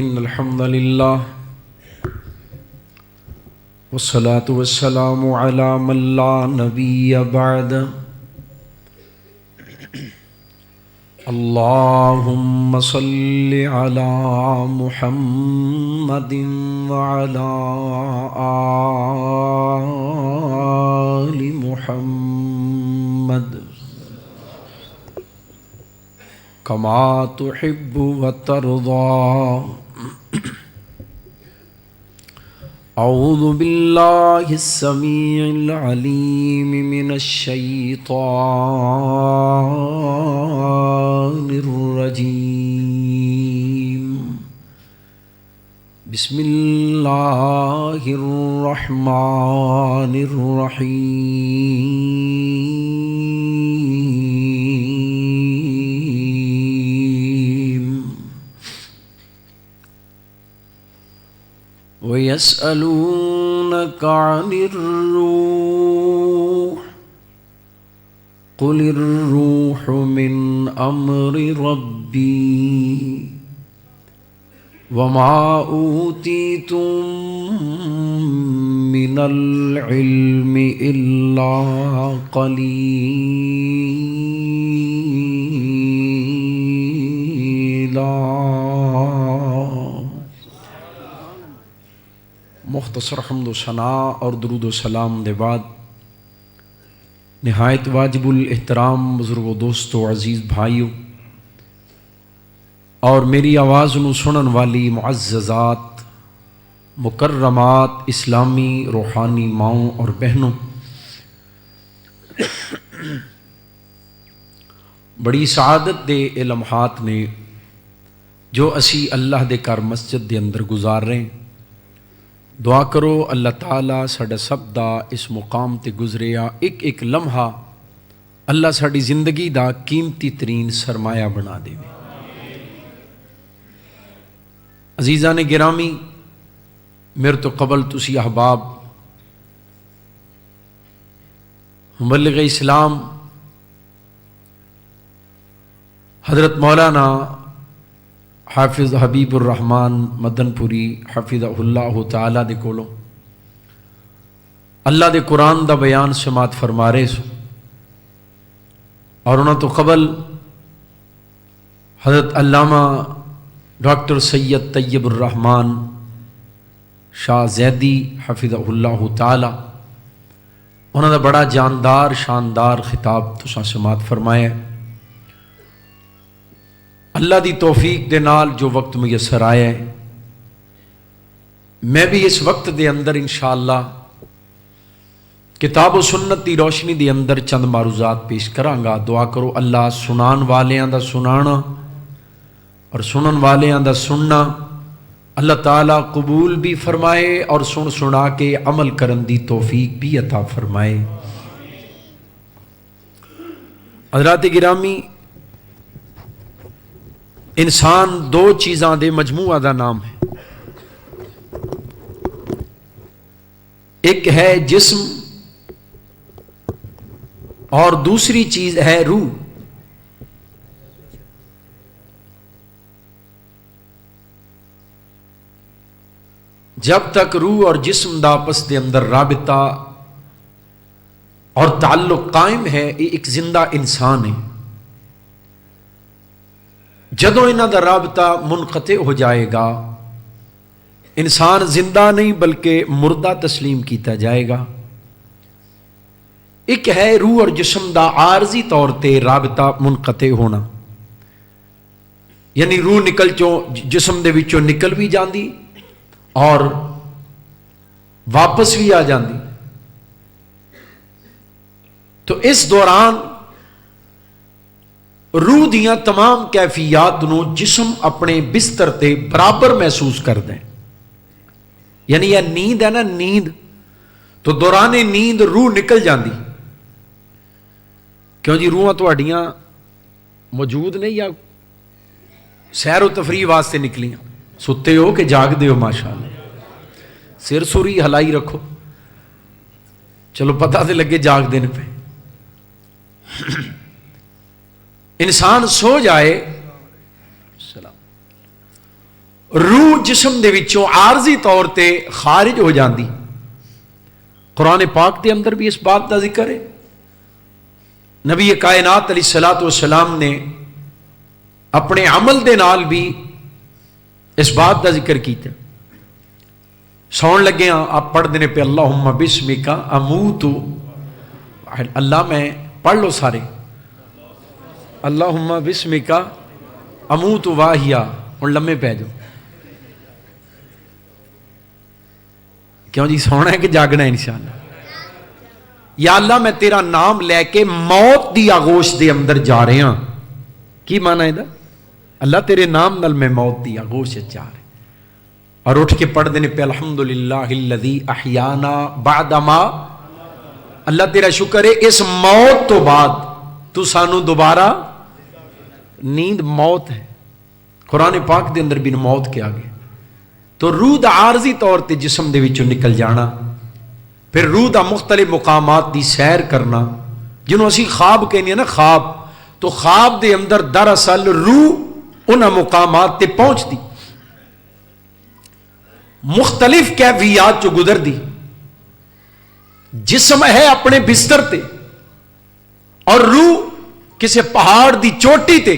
إن الحمد لله والصلاة والسلام على من لا نبي بعد اللهم صل على محمد وعلى آل محمد كما تحب وترضى أعوذ بالله السميع العليم من الشيطان الرجيم بسم الله الرحمن الرحيم ويسألونك عن الروح قل الروح من أمر ربي وما أوتيتم من العلم إلا قليلا. مختصر حمد و ثناء اور درود و سلام دے بعد نہایت واجب الاحترام بزرگ و دوستو عزیز بھائیو اور میری آواز نو سنن والی معززات مکرمات اسلامی روحانی ماؤں اور بہنوں، بڑی سعادت دے اے لمحات نے جو اسی اللہ دے گھر مسجد دے اندر گزار رہے ہیں. دعا کرو اللہ تعالیٰ ساڈا سب دا اس مقام تے گزریا ایک ایک لمحہ اللہ ساڈی زندگی دا قیمتی ترین سرمایہ بنا دے. عزیزان گرامی، میرے تو قبل تسی احباب مبلغ اسلام حضرت مولانا حافظ حبیب الرحمن مدن پوری حفظہ اللہ تعالیٰ دے کولوں اللہ دے قرآن دا بیان سماعت فرما رہے سو، اور انہوں تو قبل حضرت علامہ ڈاکٹر سید طیب الرحمن شاہ زیدی حفظہ اللہ تعالیٰ انہوں دا بڑا جاندار شاندار خطاب تساں سماعت فرمایا. اللہ دی توفیق دے نال جو وقت میسر آیا ہے، میں بھی اس وقت دے اندر انشاءاللہ کتاب و سنت دی روشنی دے اندر چند معروضات پیش کراں گا. دعا کرو اللہ سنان والیاں دا سنانا اور سنن والیاں دا سننا اللہ تعالیٰ قبول بھی فرمائے اور سن سنا کے عمل کرن دی توفیق بھی عطا فرمائے. حضرات گرامی، انسان دو چیزاں دے مجموعہ دا نام ہے. ایک ہے جسم اور دوسری چیز ہے روح. جب تک روح اور جسم دا آپس دے اندر رابطہ اور تعلق قائم ہے، یہ ایک زندہ انسان ہے. جدوں انہاں دا رابطہ منقطع ہو جائے گا، انسان زندہ نہیں بلکہ مردہ تسلیم کیتا جائے گا. ایک ہے روح اور جسم دا عارضی طور تے رابطہ منقطع ہونا، یعنی روح نکل چوں جسم دے وچوں نکل بھی جاندی اور واپس بھی آ جاندی. تو اس دوران روح دیاں تمام کیفیات نو جسم اپنے بستر تے برابر محسوس کر دیں. یعنی یہ نیند ہے نا، نیند تو دوران نیند روح نکل جاندی. کیوں جی روحاں تہاڈیاں موجود نہیں یا سیر و تفریح واسطے نکلیاں؟ ستے ہو کہ جاگ دے ہو؟ ماشاءاللہ سر سوری ہلائی رکھو، چلو پتہ تے لگے جاگ دینے پہ. انسان سو جائے روح جسم دے وچوں عارضی طور تے خارج ہو جاندی. قرآن پاک دے اندر بھی اس بات کا ذکر ہے. نبی کائنات علیہ الصلوۃ والسلام نے اپنے عمل دے نال بھی اس بات کا ذکر کیتا. سون لگے ہاں آپ پڑھ دینے پہ اللہم بسمک اموت. اللہ میں پڑھ لو سارے اللہم بسمک اموت واحیا. ہوں لمے پہ جاؤ. کیوں جی سونا ہے کہ جاگنا ہے انشاءاللہ. یا اللہ میں تیرا نام لے کے موت دی آغوش دے اندر جا رہے ہاں. کی مانا ہے دا؟ اللہ تیرے نام نال میں موت دی آغوش جا رہے. اور اٹھ کے پڑھ دینے پہ الحمدللہ الذی احیانا بعد ما. اللہ تیرا شکر ہے اس موت تو بعد تو سانو دوبارہ. نیند موت ہے. قرآن پاک دے اندر بھی موت کے آگے. تو روح دا عارضی طور تے جسم دے وچوں نکل جانا. پھر روح دا مختلف مقامات دی سیر کرنا جنہوں اسی خواب کہنے ہیں نا خواب. تو خواب دے اندر دراصل روح انہاں مقامات تے پہنچ دی. مختلف کیفیات جو گزر دی. جسم ہے اپنے بستر تے اور روح کسی پہاڑ دی چوٹی تے.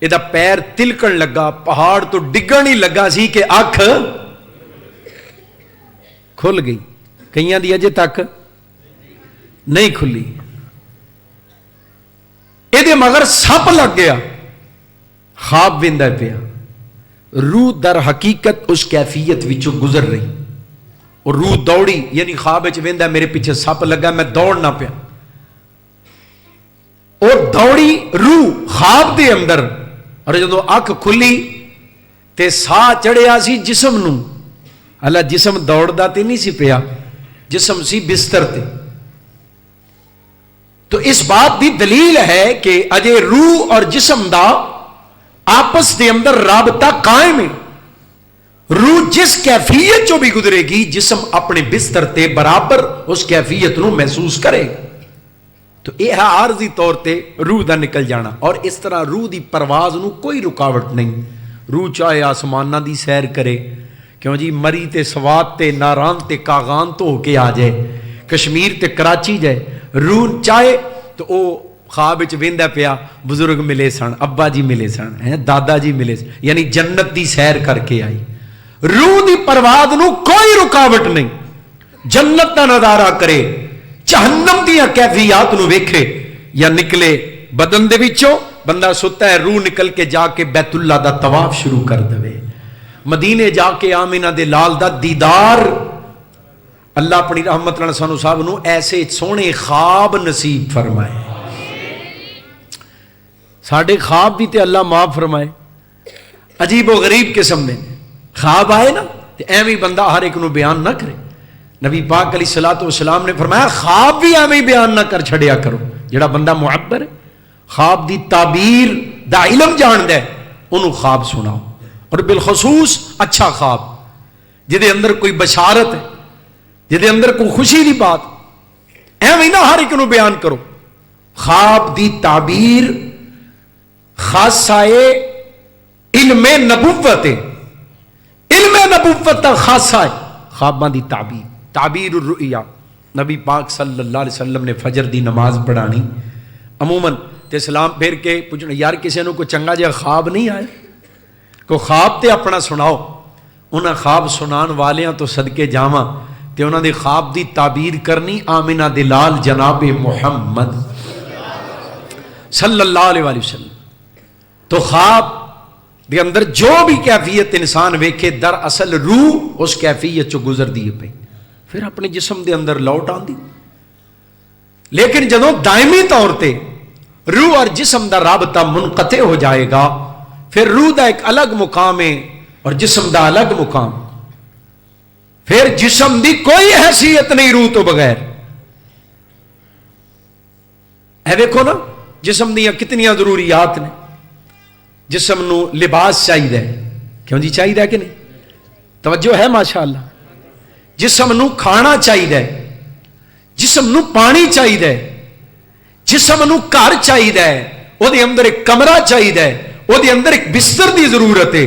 یہ پیر تلکن لگا پہاڑ تو ڈگن ہی لگا سی کہ اکھ کھل گئی. کئیاں دی اجے تک نہیں کھلی. یہ مگر سپ لگ گیا. خواب ویندا پیا. روح در حقیقت اس کیفیت وچوں گزر رہی. اور روح دوڑی یعنی خواب وچ ویندا میرے پیچھے سپ لگا میں دوڑنا پیا. اور دوڑی روح خواب دے اندر. اور جدو اکھ کھلی تے ساہ چڑھیا سی جسم نو. اللہ جسم دوڑدا تے نہیں سی پیا. جسم سی بستر تے. تو اس بات دی دلیل ہے کہ اجے روح اور جسم دا آپس دے اندر رابطہ قائم ہے. روح جس کیفیت جو بھی گزرے گی جسم اپنے بستر تے برابر اس کیفیت نو محسوس کرے. تو یہ عارضی طور تے روح دا نکل جانا. اور اس طرح روح دی پرواز نو کوئی رکاوٹ نہیں. روح چاہے آسمانہ دی سیر کرے. کیوں جی مری تے سوات تے ناران تے کاغان تو ہو کے آ جائے. کشمیر تے کراچی جائے. روح چاہے تو او خواب وچ ویندا پیا بزرگ ملے سن ابا جی ملے سن دادا جی ملے سن. یعنی جنت دی سیر کر کے آئی. روح دی پرواز نو کوئی رکاوٹ نہیں. جنت دا نظارہ کرے جہنم دیا کیفیات نو ویکھے. یا نکلے بدن دے وچوں بندہ ستا ہے روح نکل کے جا کے بیت اللہ دا طواف شروع کر دے. مدینے جا کے آمینہ دے لال دا دیدار. اللہ اپنی رحمت نال سانو صاحب نو ایسے سونے خواب نصیب فرمائے. ساڈے خواب بھی تے اللہ معاف فرمائے. عجیب و غریب قسم دے خواب آئے نا تے ایویں بندہ ہر ایک نو بیان نہ کرے. نبی پاک علیہ الصلوۃ والسلام نے فرمایا خواب بھی ایویں بیان نہ کر چھڑیا کرو. جڑا بندہ معبر ہے خواب دی تعبیر دا علم جاندا ہے انہوں خواب سناؤ. اور بالخصوص اچھا خواب جدے اندر کوئی بشارت ہے جدے اندر کوئی خوشی دی بات ایویں نہ ہر ایک نو بیان کرو. خواب دی تعبیر خاصہ علم نبوت ہے. علم نبوت دا خاصہ ہے خواباں دی تعبیر. تعبیر الرؤیا. نبی پاک صلی اللہ علیہ وسلم نے فجر دی نماز پڑھانی عموماً تے سلام پھیر کے پوچھنا یار کسی نے کوئی چنگا جہا خواب نہیں آیا کوئی خواب تے اپنا سناؤ. انہاں خواب سنان والیاں تو صدقے جاواں تے انہاں دے خواب دی تعبیر کرنی آمینہ دے لال جناب محمد صلی اللہ علیہ وسلم. تو خواب دے اندر جو بھی کیفیت انسان ویکھے در اصل روح اس کیفیت چو گزر دیے پہ پھر اپنے جسم دے اندر لوٹ آن دی. لیکن جدوں دائمی طور تے روح اور جسم دا رابطہ منقطع ہو جائے گا پھر روح دا ایک الگ مقام ہے اور جسم دا الگ مقام. پھر جسم دی کوئی حیثیت نہیں روح تو بغیر. اے دیکھو نا جسم دیا کتنی ضروریات نے. جسم نو لباس چاہیے. کیوں جی چاہیے کہ نہیں؟ توجہ ہے ماشاءاللہ. جسم نو کھانا چاہیے. جسم نو پانی چاہیے. جسم نو گھر چاہیے. وہ دے اندر ایک کمرہ چاہیے. وہ دے اندر ایک بستر دی ضرورت ہے.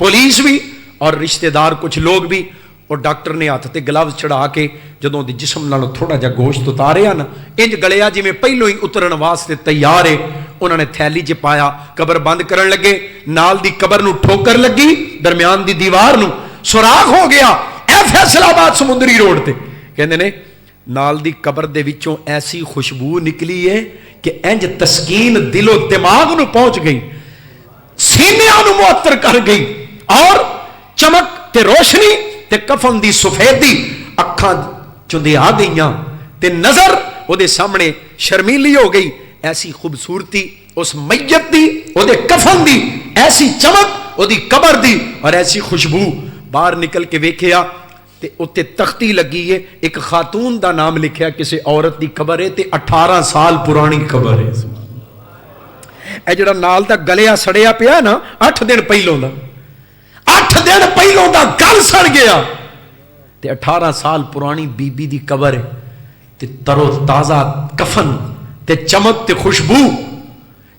ਪੁਲਿਸ ਵੀ ਔਰ ਰਿਸ਼ਤੇਦਾਰ ਕੁਝ ਲੋਕ ਵੀ। ਉਹ ਡਾਕਟਰ ਨੇ ਹੱਥ ਤੇ ਗਲਵਜ਼ ਚੜਾ ਕੇ ਜਦੋਂ ਦੀ ਜਿਸਮ ਨਾਲੋਂ ਥੋੜਾ ਜਿਹਾ ਗੋਸ਼ਤ ਉਤਾਰਿਆ ਨਾ, ਇੰਜ ਗਲਿਆ ਜਿਵੇਂ ਪਹਿਲੋਂ ਹੀ ਉਤਰਨ ਵਾਸਤੇ ਤਿਆਰ ਹੈ। ਉਹਨਾਂ ਨੇ ਥੈਲੀ 'ਚ ਪਾਇਆ, ਕਬਰ ਬੰਦ ਕਰਨ ਲੱਗੇ। ਨਾਲ ਦੀ ਕਬਰ ਨੂੰ ਠੋਕਰ ਲੱਗੀ, ਦਰਮਿਆਨ ਦੀ ਦੀਵਾਰ ਨੂੰ ਸੁਰਾਖ ਹੋ ਗਿਆ। ਇਹ ਫੈਸਲਾਬਾਦ ਸਮੁੰਦਰੀ ਰੋਡ ਤੇ ਕਹਿੰਦੇ ਨੇ ਨਾਲ ਦੀ ਕਬਰ ਦੇ ਵਿੱਚੋਂ ਐਸੀ ਖੁਸ਼ਬੂ ਨਿਕਲੀ ਹੈ ਕਿ ਇੰਜ ਤਸਕੀਨ ਦਿਲੋਂ ਦਿਮਾਗ ਨੂੰ ਪਹੁੰਚ ਗਈ, ਸੀਨਿਆਂ ਨੂੰ ਮੁਅੱਤਰ ਕਰ ਗਈ। ਔਰ ਚਮਕ ਤੇ ਰੋਸ਼ਨੀ ਤੇ ਕਫਨ ਦੀ ਸਫੇਦੀ ਅੱਖਾਂ ਚੋਂ ਦੀ ਆ ਗਈਆਂ ਤੇ ਨਜ਼ਰ ਉਹਦੇ ਸਾਹਮਣੇ ਸ਼ਰਮੀਲੀ ਹੋ ਗਈ। ਐਸੀ ਖੂਬਸੂਰਤੀ ਉਸ ਮਈਤ ਦੀ, ਉਹਦੇ ਕਫਨ ਦੀ, ਐਸੀ ਚਮਕ ਉਹਦੀ ਕਬਰ ਦੀ ਔਰ ਐਸੀ ਖੁਸ਼ਬੂ। ਬਾਹਰ ਨਿਕਲ ਕੇ ਵੇਖਿਆ ਤੇ ਉੱਤੇ ਤਖਤੀ ਲੱਗੀ ਹੈ, ਇੱਕ ਖਾਤੂਨ ਦਾ ਨਾਮ ਲਿਖਿਆ, ਕਿਸੇ ਔਰਤ ਦੀ ਕਬਰ ਹੈ ਤੇ 18 ਸਾਲ ਪੁਰਾਣੀ ਕਬਰ ਹੈ। ਇਹ ਜਿਹੜਾ ਨਾਲ ਦਾ ਗਲਿਆ ਸੜਿਆ ਪਿਆ ਨਾ, 8 ਦਿਨ ਪਹਿਲੋਂ ਦਾ, 8 ਦਿਨ ਪਹਿਲੋਂ ਦਾ ਗਲ ਸੜ ਗਿਆ ਤੇ 18 ਸਾਲ ਪੁਰਾਣੀ ਬੀਬੀ ਦੀ ਕਬਰ ਹੈ ਤੇ ਤਰੋ ਤਾਜ਼ਾ ਕਫਨ ਤੇ ਚਮਕ ਤੇ ਖੁਸ਼ਬੂ।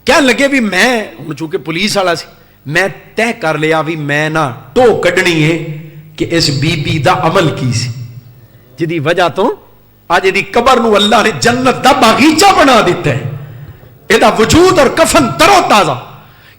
ਕਹਿਣ ਲੱਗੇ ਵੀ ਮੈਂ ਹੁਣ ਚੂੰਕਿ ਪੁਲਿਸ ਵਾਲਾ ਸੀ, ਮੈਂ ਤੈਅ ਕਰ ਲਿਆ ਵੀ ਮੈਂ ਨਾ ਟੋ ਕੱਢਣੀ ਹੈ ਕਿ ਇਸ ਬੀਬੀ ਦਾ ਅਮਲ ਕੀ ਸੀ, ਜਿਹਦੀ ਵਜ੍ਹਾ ਤੋਂ ਅੱਜ ਇਹਦੀ ਕਬਰ ਨੂੰ ਅੱਲਾਹ ਨੇ ਜੰਨਤ ਦਾ ਬਾਗੀਚਾ ਬਣਾ ਦਿੱਤਾ ਹੈ। ਇਹਦਾ ਵਜੂਦ ਔਰ ਕਫਨ ਤਰੋ ਤਾਜ਼ਾ।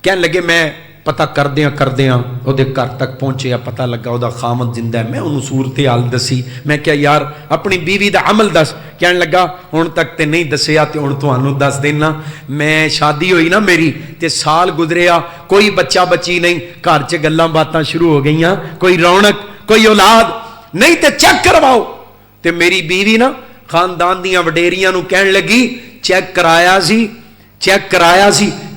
ਕਹਿਣ ਲੱਗੇ ਮੈਂ ਪਤਾ ਕਰਦਿਆਂ ਉਹਦੇ ਘਰ ਤੱਕ ਪਹੁੰਚਿਆ, ਪਤਾ ਲੱਗਾ ਉਹਦਾ ਖਾਮਦ ਜਿੰਦਾ ਹੈ। ਮੈਂ ਉਹਨੂੰ ਸੂਰਤ ਹਾਲ ਦੱਸੀ। ਮੈਂ ਕਿਹਾ ਯਾਰ ਆਪਣੀ ਬੀਵੀ ਦਾ ਅਮਲ ਦੱਸ। ਕਹਿਣ ਲੱਗਾ ਹੁਣ ਤੱਕ ਤੇ ਨਹੀਂ ਦੱਸਿਆ ਤੇ ਹੁਣ ਤੁਹਾਨੂੰ ਦੱਸ ਦੇਣਾ। ਮੈਂ ਸ਼ਾਦੀ ਹੋਈ ਨਾ ਮੇਰੀ ਤੇ ਸਾਲ ਗੁਜ਼ਰਿਆ, ਕੋਈ ਬੱਚਾ ਬੱਚੀ ਨਹੀਂ, ਘਰ 'ਚ ਗੱਲਾਂ ਬਾਤਾਂ ਸ਼ੁਰੂ ਹੋ ਗਈਆਂ, ਕੋਈ ਰੌਣਕ, ਕੋਈ ਔਲਾਦ ਨਹੀਂ ਤੇ ਚੈੱਕ ਕਰਵਾਓ। ਤੇ ਮੇਰੀ ਬੀਵੀ ਨਾ ਖਾਨਦਾਨ ਦੀਆਂ ਵਡੇਰੀਆਂ ਨੂੰ ਕਹਿਣ ਲੱਗੀ ਚੈੱਕ ਕਰਾਇਆ ਸੀ।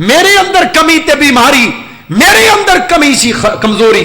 ਮੇਰੇ ਅੰਦਰ ਕਮੀ ਤੇ ਬਿਮਾਰੀ, ਮੇਰੇ ਅੰਦਰ ਕਮੀ ਸੀ, ਕਮਜ਼ੋਰੀ,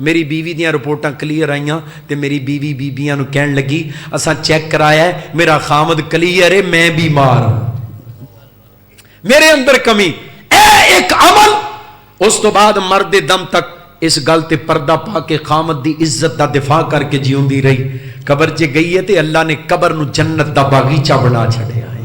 ਮੇਰੀ ਬੀਵੀ ਦੀਆਂ ਰਿਪੋਰਟਾਂ ਕਲੀਅਰ ਆਈਆਂ ਤੇ ਮੇਰੀ ਬੀਵੀ ਬੀਬੀਆਂ ਨੂੰ ਕਹਿਣ ਲੱਗੀ ਅਸਾਂ ਚੈੱਕ ਕਰਾਇਆ, ਮੇਰਾ ਖਾਮਦ ਕਲੀਅਰ ਹੈ, ਮੈਂ ਬਿਮਾਰ ਹਾਂ, ਮੇਰੇ ਅੰਦਰ ਕਮੀ। ਇਹ ਇੱਕ ਅਮਲ। ਉਸ ਤੋਂ ਬਾਅਦ ਮਰਦੇ ਦਮ ਤੱਕ ਇਸ ਗੱਲ ਤੇ ਪਰਦਾ ਪਾ ਕੇ ਖਾਮਦ ਦੀ ਇੱਜ਼ਤ ਦਾ ਦਿਫਾ ਕਰਕੇ ਜਿਉਂਦੀ ਰਹੀ। ਕਬਰ 'ਚ ਗਈ ਹੈ ਤੇ ਅੱਲਾ ਨੇ ਕਬਰ ਨੂੰ ਜੰਨਤ ਦਾ ਬਾਗੀਚਾ ਬਣਾ ਛੱਡਿਆ ਹੈ।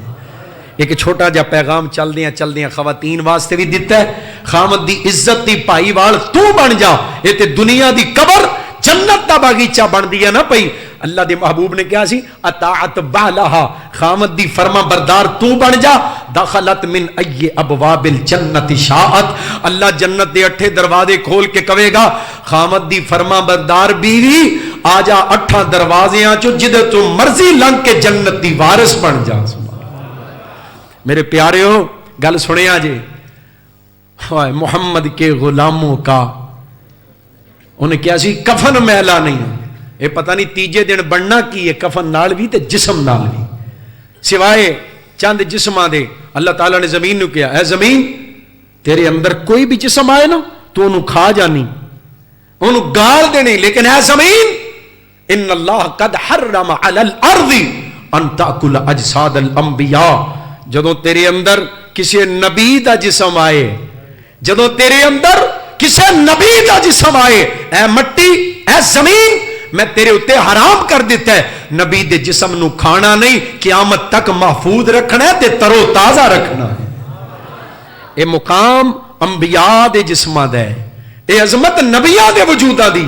ਇੱਕ ਛੋਟਾ ਜਿਹਾ ਪੈਗਾਮ ਚਲਦਿਆਂ ਖਵਾਤੀਨ ਵਾਸਤੇ ਵੀ ਦਿੱਤਾ ਹੈ, ਖਾਮਦ ਦੀ ਇੱਜ਼ਤ ਦੀ ਭਾਈਵਾਲ ਤੂੰ ਬਣ ਜਾ। ਇਹ ਤੇ ਦੁਨੀਆ ਦੀ ਕਬਰ ਜੰਨਤ ਦਾ ਬਾਗੀਚਾ ਬਣਦੀ ਹੈ ਨਾ ਪਈ। اللہ دے محبوب نے کیا سی اطاعت بالہا خامد دی فرما بردار تو بن جا دخلت من ای ابواب الجنت شاءت اللہ جنت دے 8 دروازے کھول کے کہے گا خامد دی فرما بردار بیوی آ جا 8 دروازیاں چو جدے تو مرضی لنگ کے جنت دی وارث بن جا. میرے پیاریو گل سنیا جی محمد کے غلاموں کا انہیں کیا سی کفن میلا نہیں. یہ پتہ نہیں تیجے دن بننا کی ہے کفن نال بھی تے جسم نال بھی سوائے چند جسماں دے. اللہ تعالیٰ نے زمین نو کیا اے زمین تیرے اندر کوئی بھی جسم آئے نا تو انہوں کھا جانی انہوں گال دینے لیکن اے زمین ان اللہ قد حرم علی الارض ان تاکل اجساد الانبیاء. جدوں تیرے اندر کسی نبی دا جسم آئے جدوں تیرے اندر کسی نبی دا جسم آئے اے مٹی اے زمین میں تیرے اتے حرام کر دیتا ہے نبی دے جسم نو کھانا نہیں قیامت تک محفوظ رکھنا ہے تے ترو تازہ رکھنا ہے. اے مقام انبیاء دے جسمہ دے اے عظمت نبیاء دے وجودہ دی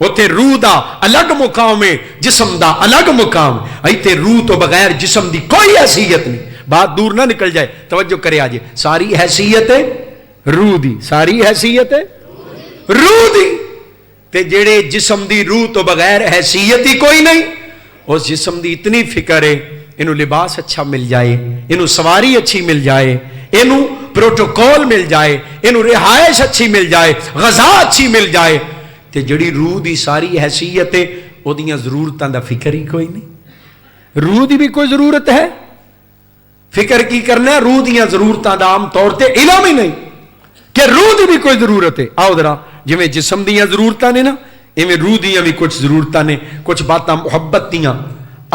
اتے روح دا الگ مقام ہے جسم دا الگ مقام ایتے روح تو بغیر جسم دی کوئی حیثیت نہیں. بات دور نہ نکل جائے توجہ کرے آجے ساری حیثیت ہے روح دی ساری حیثیت ہے روح دی تے جڑے جسم دی روح تو بغیر حیثیت ہی کوئی نہیں. اس جسم دی اتنی فکر ہے انہوں لباس اچھا مل جائے انہوں سواری اچھی مل جائے انہوں پروٹوکول مل جائے انہوں رہائش اچھی مل جائے غذا اچھی مل جائے تے جڑی روح دی ساری حیثیت ہے وہ دیاں ضرورتاں دا فکر ہی کوئی نہیں. روح دی بھی کوئی ضرورت ہے فکر کی کرنا ہے روح دیاں ضرورتاں دا عام طور تے علم ہی نہیں کہ روح دی بھی کوئی ضرورت ہے. آؤ ذرا جویں جسم دیاں ضرورتاں نے نا ایویں روح دیاں بھی کچھ ضرورتاں نے کچھ باتاں محبت دیاں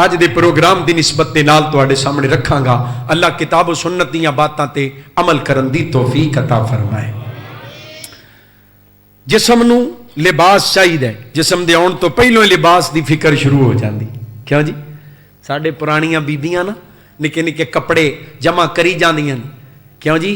اج دے پروگرام دی نسبت دے نال تواڈے سامنے رکھاں گا. اللہ کتاب و سنت دیاں باتاں تے عمل کرن دی توفیق عطا فرمائے. جسم نو لباس چاہیے جسم دے آن تو پہلوں لباس دی فکر شروع ہو جاندی. کیوں جی ساڈے پرانیاں بیبیاں نا نکے نکے کپڑے جمع کری جاندیاں کیوں جی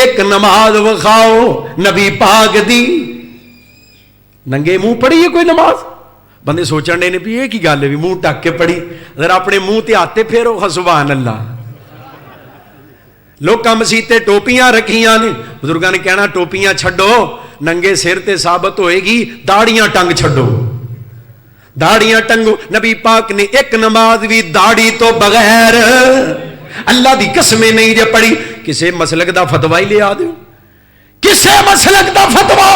ایک نماز وکھاؤ نبی پاک دی ننگے منہ پڑھی ہے کوئی نماز؟ بندے سوچن ڈے نے بھی یہ کی گل ہے بھی منہ ٹک کے پڑھی، اگر اپنے منہ تے ہاتھ پھیرو سبحان اللہ. لوگ مسیتے ٹوپیاں رکھیاں نے، بزرگاں نے کہنا ٹوپیاں چھڈو، ننگے سر تے ثابت ہوئے گی داڑیاں ٹنگ چھڈو، داڑیاں ٹنگو. نبی پاک نے ایک نماز بھی داڑھی تو بغیر اللہ دی قسمیں نہیں جے پڑھی. کسے مسلک دا فتوی لے آ دیو، کسے مسلک دا فتوی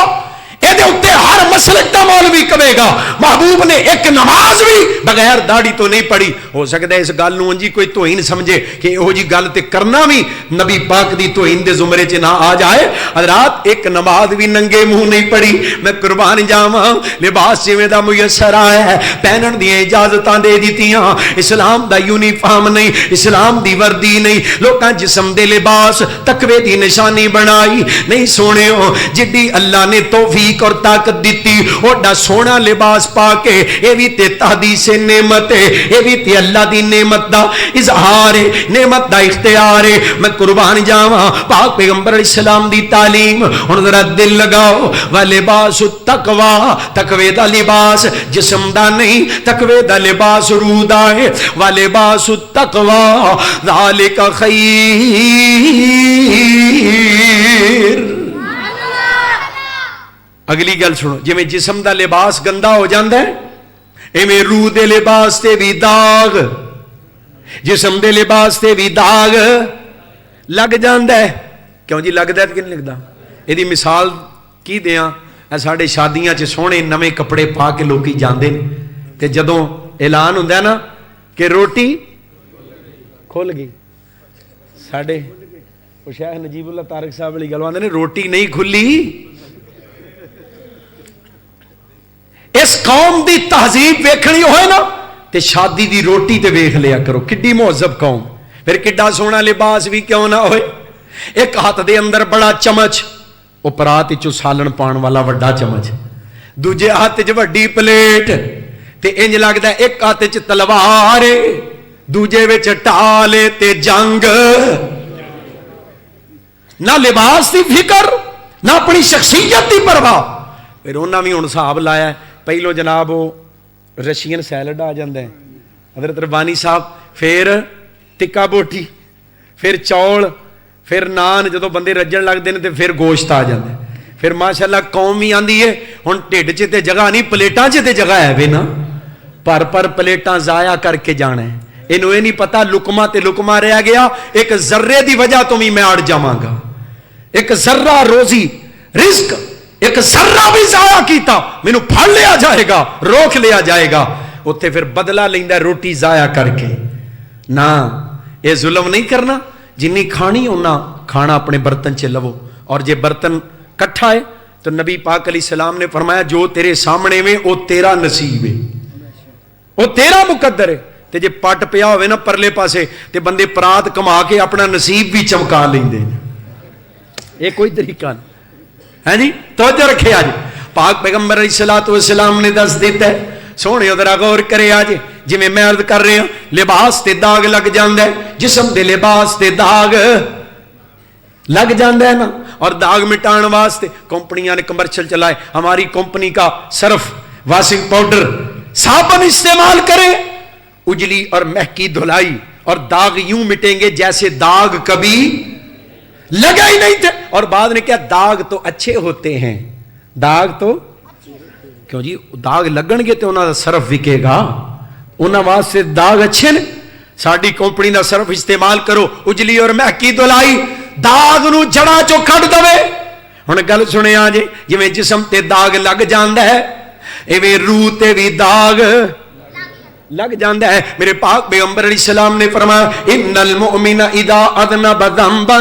یہ ہر مسلک دا مولوی کہے گا محبوب نے ایک نماز بھی بغیر داڑھی تو نہیں پڑھی. ہو سکتا ہے اس گل نوں جی کوئی توہین سمجھے کہ یہو جی گل تے کرنا بھی نبی پاک دی توہین دے زمرے چ نہ آ جائے. حضرات ایک نماز بھی ننگے منہ نہیں پڑھی. میں قربان جاواں لباس جویں دا میسر آیا ہے پہنن دی اجازتاں دے دتیاں، اسلام دا یونیفارم نہیں، اسلام دی وردی نہیں، لوکاں جسم دے لباس تقوی دی نشانی بنائی نہیں. سونےو جدی اللہ نے توفیق اور طاقت دیتی اوڈا سونا لباس پا کے اے بھی تے تحدیث نعمت ہے، اے بھی تے اللہ دی نعمت دا اظہار ہے، نعمت دا اختیار ہے. میں قربان جاواں پاک پیغمبر علیہ السلام دی تعلیم. ہن ذرا دل لگاؤ ولباس التقوی، تقوی دا لباس جسم دا نہیں، تقوی دا لباس روح دا ہے. ولباس التقوی ذالک خیر. اگلی گل سنو، جی میں جسم دا لباس گندا ہو جاندہ ہے ایویں روح دے لباس تے بھی داغ، جسم دے لباس تے بھی داغ لگ جاندہ ہے. کیوں جی لگدا ہے کہ نہیں لگدا؟ یہ دی مثال کی دیاں، ساڈے شادیاں چ سونے نویں کپڑے پا کے لوکی جاندے تے جدوں اعلان ہوندا ہے نا کہ روٹی کھل گئی، ساڈے شیخ نجیب اللہ طارق صاحب والی گل آندے نے روٹی نہیں کھلی. اس قوم دی تہذیب ویکھنی ہوئے نا تے شادی دی روٹی تے ویکھ لیا کرو، کڈی مہذب قوم. پھر کڈا سونا لباس بھی کیوں نہ ہوئے. ایک ہاتھ دے اندر بڑا چمچ، وہ پرات وچوں سالن پان والا وڈا چمچ، دوجے ہاتھ وچ وڈی پلیٹ تے انج لگدا ایک ہاتھ وچ تلوار ہے دوجے وچ ٹال تے جنگ. نہ لباس دی فکر نہ اپنی شخصیت دی پرواہ. پھر انہاں بھی ہن حساب لایا ہے، پہلو جناب وہ رشین سیلڈ آ جاندے ہیں حضرت ربانی صاحب، پھر ٹکا بوٹی، پھر چول، پھر نان، جدو بندے رجن لگتے ہیں تو پھر گوشت آ جاندے. پھر ماشاءاللہ قوم بھی آندی ہے ہن ٹھڈ چ تے جگہ نہیں پلیٹاں چ تے جگہ ہے وے نا، پر پلیٹاں ضائع کر کے جانا ہے. اینوں یہ نہیں پتا لقمہ تے لقمہ رہ گیا، ایک ذرے دی وجہ تو بھی میں اڑ جاواں گا. ایک ذرہ روزی رزق ایک ذرہ بھی ضائع کیتا مینوں پھڑ لیا جائے گا، روک لیا جائے گا. اتنے پھر بدلہ لیندا روٹی ضائع کر کے. نہ یہ ظلم نہیں کرنا، جنی کھانی اونا کھانا اپنے برتن چ لو. اور جے برتن کٹھا ہے تو نبی پاک علیہ السلام نے فرمایا جو تیرے سامنے میں وہ تیرا نصیب ہے، وہ تیرا مقدر ہے. تے جے پٹ پیا ہوئے نا پرلے پاسے تے بندے پرات کما کے اپنا نصیب بھی چمکا لیندے. یہ کوئی طریقہ نہیں ہے جی. توجہ رکھے آج پاک پیغمبر علیہ الصلوۃ والسلام نے دس دیتا ہے. سونے ذرا غور کرے آج جی میں عرض کر رہے ہوں لباس تے داغ لگ جاندہ ہے، جسم دے لباس تے داغ لگ جاندہ ہے نا. اور داغ مٹان واسطے کمپنیاں نے کمرشل چلائے، ہماری کمپنی کا صرف واشنگ پاؤڈر صابن استعمال کریں، اجلی اور مہکی دھلائی اور داغ یوں مٹیں گے جیسے داغ کبھی لگا ہی نہیں تھے. اور بعد نے کیا داغ تو اچھے ہوتے ہیں، داغ تو کیوں جی داغ لگن گے تو انہاں دا صرف وکے گا، انہاں واسطے داغ اچھے نے. ساڈی کمپنی دا صرف استعمال کرو، اجلی اور مہکی دھلائی داغ نو جڑا چو کھڈ دے. ہن گل سنیا جی جویں جسم تے داغ لگ جاندا ہے ایویں روح تے بھی داغ لگ جاندا ہے. میرے پاک پیغمبر علیہ السلام نے فرمایا ان المؤمن اذا اذنب ذنبا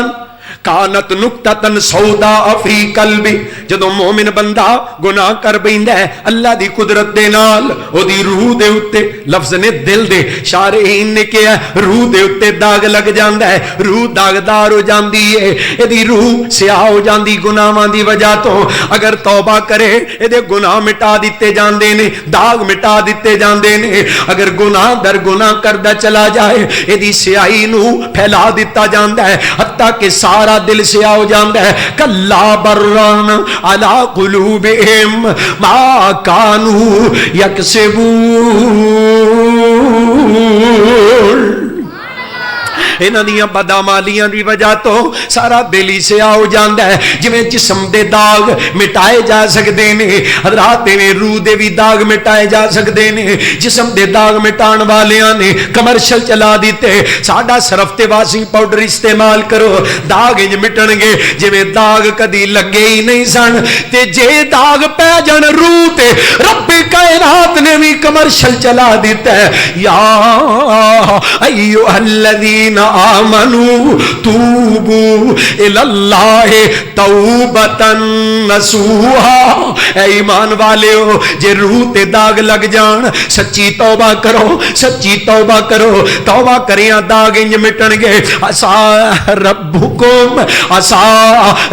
کانت نقطۃ سوداء فی قلبی. جدوں مومن بندہ گناہ کر بیندا ہے اللہ دی قدرت دے نال او دی روح دے اوتے، لفظ نے دل دے شارحین نے کہا روح دے اوتے داغ لگ جاندا ہے، روح داغدار ہو جاندی ہے، اے دی روح سیاہ ہو جاندی گناہاں دی وجہ تو. اگر توبہ کرے اے دے گناہ مٹا دتے جاندے نے، داغ مٹا دتے جاندے نے. اگر گناہ در گناہ کردا چلا جائے اے دی سیاہی نو پھیلا دتا جاندا ہے، حتیٰ کہ سارا دل سیاہ ہو جاتا ہے. کلا بران علی قلوبہم ما کانوا یکسبون. انہاں دیاں بدعمالیاں دی وجہ تو سارا دل ہی سیاہ ہو جاندا ہے. جویں جسم دے داغ مٹائے جا سکدے نے حضرات میں روح دے بھی داغ مٹائے جا سکدے نے. جسم دے داغ مٹان والیاں نے کمرشل چلا دیتے ساڈا سرف تے واشنگ پاؤڈر استعمال کرو داغ انج مٹن گے جویں داغ کدی لگے ہی نہیں سن. تے جے داغ پے جان روح تے رب کائنات نے بھی کمرشل چلا دیتا ہے. یا ایھا الذین آمنوا توبوا الی اللہ توبۃ نصوحا. اے ایمان والےو جے روح تے داغ لگ جان سچی توبہ کرو, سچی توبہ کرو. توبہ کریاں داغ انج مٹن گے. عسا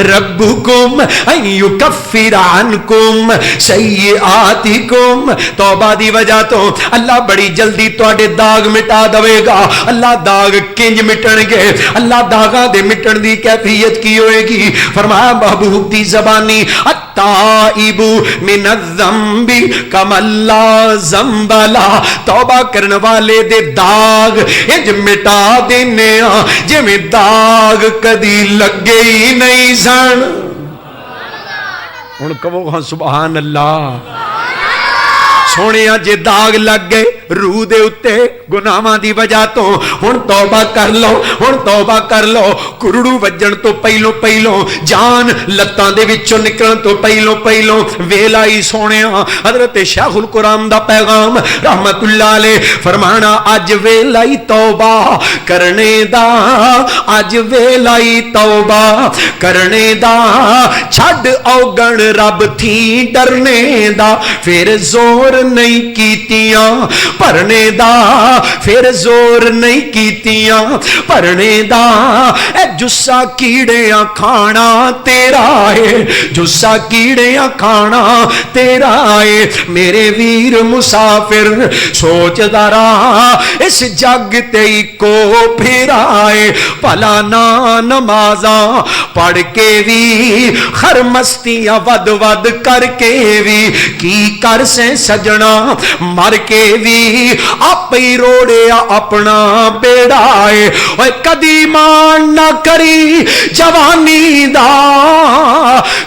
ربکم ان یکفر عنکم سیئاتکم. توبہ دی وجہ تو اللہ بڑی جلدی تواڈے داغ مٹا دے گا. اللہ داغ کنج مٹن گے, اللہ داغاں دے مٹن دی کیفیت کی ہوئے گی. فرمایا محبوب دی زبانی التائب من الذنب کمن لا ذنب لا. توبہ کرن والے دے داغ انج مٹا دینے جویں داغ کدی لگے ہی نہیں سن. ہن کہو ہاں سبحان اللہ. سونیا جے داغ لگ گئے روح دے اتے گناہاں دی وجہ تو ہن توبہ کر لو, ہن توبہ کر لو. کرڑو وجن تو پہلو پہلو جان لتاں دے وچوں نکلن تو پہلو پہلو ویلا ہی سونیا حضرت شیخ القرآن دا پیغام رحمت اللہ علیہ فرمانا اج ویلا ہی توبہ کرنے دا, اج ویلا ہی توبہ کرنے دا. چھڈ اوگن رب تھی ڈرنے دا پھر زور نہیں کیتیاں پرنے دا, پھر زور نہیں کیتیاں پرنے دا. اے جسا کیڑیاں کھانا تیرا ہے, جسا کیڑیاں کھانا تیرا ہے. میرے ویر مسافر سوچ دارا اس جگ تے کو پھرا ہے. پلا نا نمازاں پڑھ کے بھی خر مستیاں ود ود کر کے بھی کی کر سے سجنا مر کے بھی آپ ہی روڑیا اپنا بیڑا ہے. کدی مان نہ کری جوانی دا,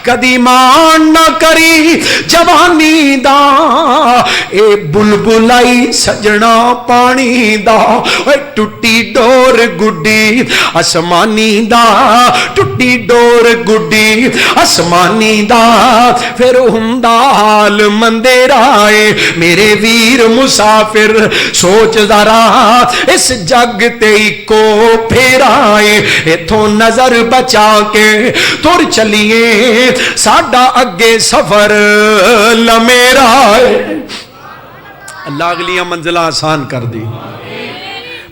کدی مان نہ کری جوانی دا. اے بلبلائی سجنا پانی دا ٹوٹی ڈور گڈی آسمانی دا, ٹوٹی ڈور گڈی آسمانی دا. پھر ہوندا حال مندیرا ہے میرے ویر مسافر سوچ ذرا اس جگ تے کو پھیرائے. ایتھوں نظر بچا کے تر چلیے ساڈا اگے سفر لمیرا ہے. اللہ اگلیاں منزلہ آسان کر دی.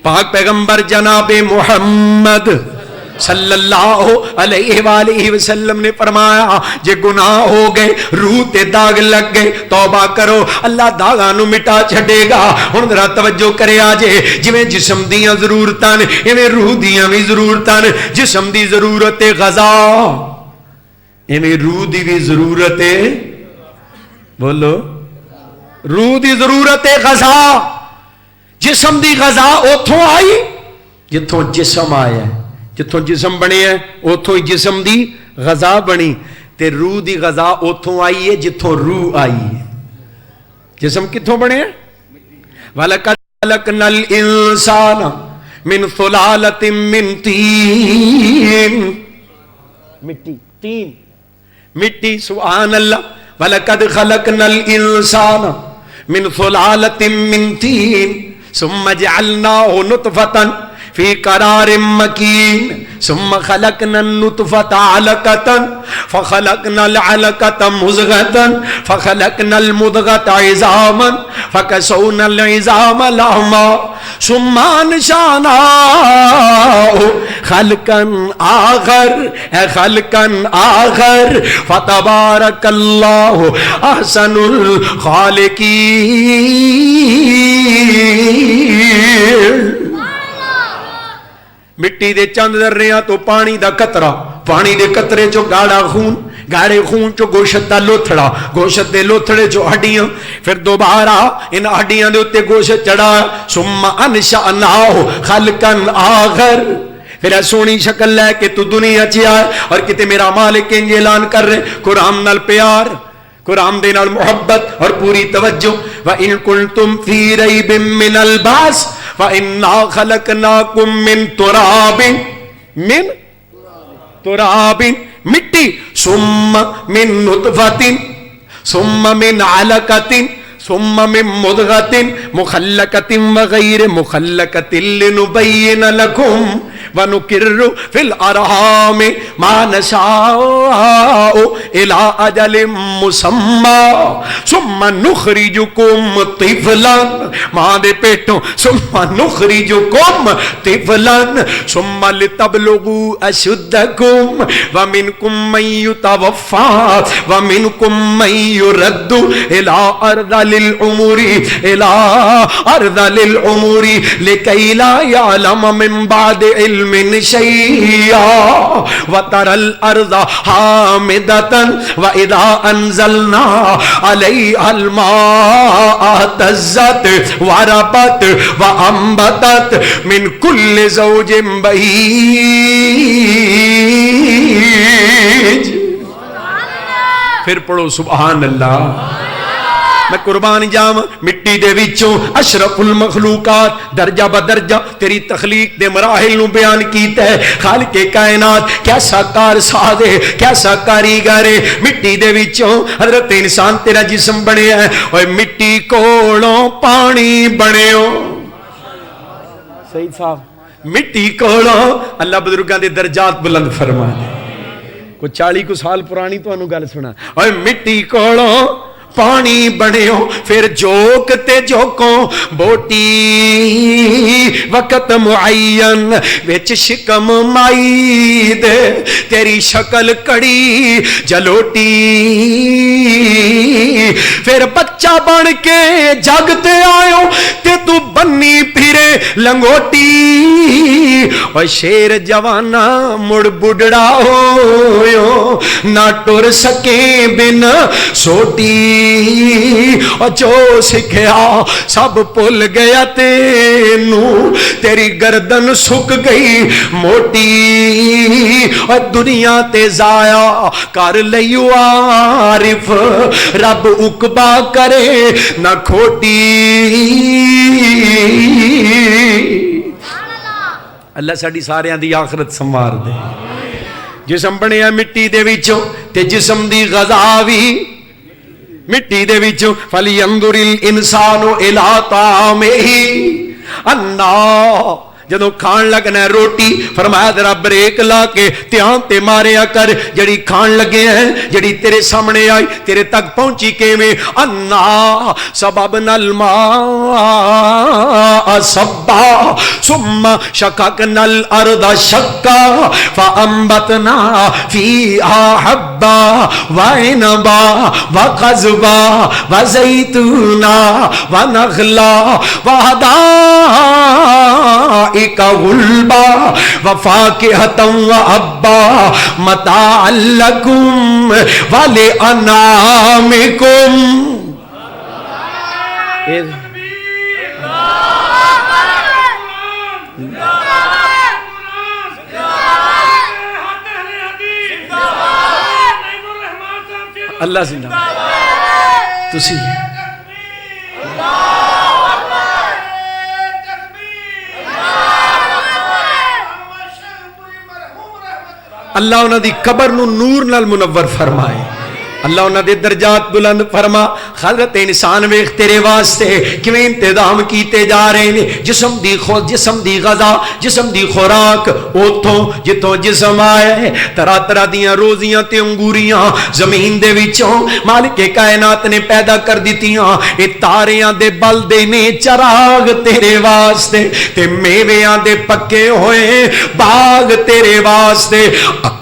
پاک پیغمبر جناب محمد صلی اللہ علیہ وآلہ وسلم نے فرمایا جے گناہ ہو گئے روح تے داغ لگ گئے توبہ کرو اللہ داغاں نو مٹا چھڈے گا. ہن ذرا توجہ کرے آجے جویں جسم دیاں ضرورتاں نے ایویں روح دیاں بھی ضرورتاں نے. جسم دی ضرورت غذا ایویں روح دی بھی ضرورت ہے. بولو روح دی ضرورت غذا. جسم دی غذا اوتھوں آئی جتھوں جسم آیا ہے, جتھوں جسم بنے ہیں اوتھوں ہی جسم دی غذا بنی. تے روح دی غذا اوتھوں آئی ہے جتھوں روح آئی ہے. جسم کتھوں بنے ہیں؟ وَلَقَدْ خَلَقْنَا الْإِنسَانَ مِنْ صُلَالَةٍ مِّن طِينٍ. مٹی, تین مٹی. سبحان اللہ. وَلَقَدْ خَلَقْنَا الْإِنسَانَ مِنْ صُلَالَةٍ مِّن طِينٍ ثُمَّ جَعَلْنَاهُ نُطْفَةً فی قرار مکین ثم خلقنا النطفة علقة فخلقنا العلقة مضغة فخلقنا المضغة عظاما فكسونا العظام لحما ثم انشأناه خلقا آخر فتبارك الله احسن الخالقين. مٹی دے چند ذریاں تو پانی دا قطرہ، پانی دے قطرے چو گاڑا خون، گاڑے خون چو گوشت دا لوتھڑا، گوشت دے لوتھڑے چو ہڈیاں، پھر دوبارہ ان ہڈیاں دے اتے گوشت چڑھا، ثم انشأناہ خلقا آخر، پھر سونی شکل لے کہ تو دنیا چیا ہے اور کتے میرا مالک انج اعلان کر رہے، قرآن نال پیار، قرآن دے نال محبت اور پوری توجہ، وَإِن كُنتُمْ فِي رَيْبٍ مِّنَ الْبَعْثِ فَإِنَّا خَلَقْنَاكُم مِّن تُرَابٍ، من تراب مٹی، ثم من نطفة ثم من علقة ثم من مضغة مخلقة وغير مخلقة لنبين لكم وَنُكِرُّ فِي الْأَرْحَامِ مَا نَشَاءُ إِلَىٰ أَجَلٍ مُّسَمًّى ثُمَّ نُخْرِجُكُمْ طِفْلًا، ماں دے پیٹوں، ثُمَّ نُخْرِجُكُمْ طِفْلًا ثُمَّ لِتَبْلُغُوا أَشُدَّكُمْ وَمِنْكُمْ مَن يُتَوَفَّىٰ وَمِنْكُمْ مَن يُرَدُّ إِلَىٰ أَرْذَلِ الْعُمُرِ لِكَيْ لَا يَعْلَمَ مِن بعد علم شيئا وترى الأرض حامدة وإذا أنزلنا عليها الماء اهتزت وربت وأنبتت من كل زوج بهيج. پھر پڑھو سبحان اللہ. میں قربان جاواں مٹی دے وچوں اشرف المخلوقات درجہ بدرجہ تیری تخلیق دے مراحل نو بیان کیتا ہے. خالق کائنات کیسا کار ساز ہے، کیسا کاریگر ہے. مٹی دے وچوں حضرت انسان تیرا جسم بنیا ہے، اوے مٹی کولوں پانی بنیو. سعید صاحب مٹی کولوں اللہ بزرگاں دے درجات بلند فرما دے. کوئی 40 کو سال پرانی تو انہوں گل سنا، اوے مٹی کولوں پانی بنیو. پھر جوک تے جوکوں بوٹی وقت معین وچ شکم مائی دے تیری شکل کڑی جلوٹی. پھر بچہ بن کے جگ تے آئیو تے تو بنی پھرے لنگوٹی. اور شیر جوانا مڑ بڑھڑا ہویو نہ ٹر سکے بن سوٹی. اور جو سکھیا سب پل گیا تینو تیری گردن سک گئی موٹی. اور دنیا تے ضائع کر لیو عارف رب عقبہ کرے نہ کھوٹی. اللہ ساڈی ساریاں دی آخرت سنوار دے. جسم بنیا مٹی دے وچوں تے جسم دی غذا وی مٹی دے وچوں. فَلْيَنْظُرِ الْإِنسَانُ إِلَىٰ طَعَامِهِ اَنَّا جدوں کھان لگنا ہے روٹی فرمایا ذرا بریک لا کے دھیان تے ماریا کر جڑی کھان لگے ہیں جڑی تیرے سامنے آئی تیرے تک پہنچی کیویں. انا سببنا الماء صبا ثم شققنا الارض شقا فانبتنا فيها حبا وعنبا وقضبا وزيتونا ونخلا وحدائق غلبا وفاكهة وأبا متاعا لكم ولأنعامكم. اللہ زندہ تسی اللہ انہاں دی قبر نو نور نال منور فرمائے. اللہ انہاں دے درجات بلند فرما. حضرت انسان ویکھ تیرے واسطے کیویں انتظام کیتے جا رہے ہیں. جسم دی غذا جسم دی خوراک اوتھوں جتوں جسم آئے طرح طرح دیاں روزیاں تے انگوریاں زمین دے وچوں مالک کائنات نے پیدا کر دتیاں. اے تاریاں دے بل دے نے چراغ تیرے واسطے تے میویاں دے پکے ہوئے باغ تیرے واسطے.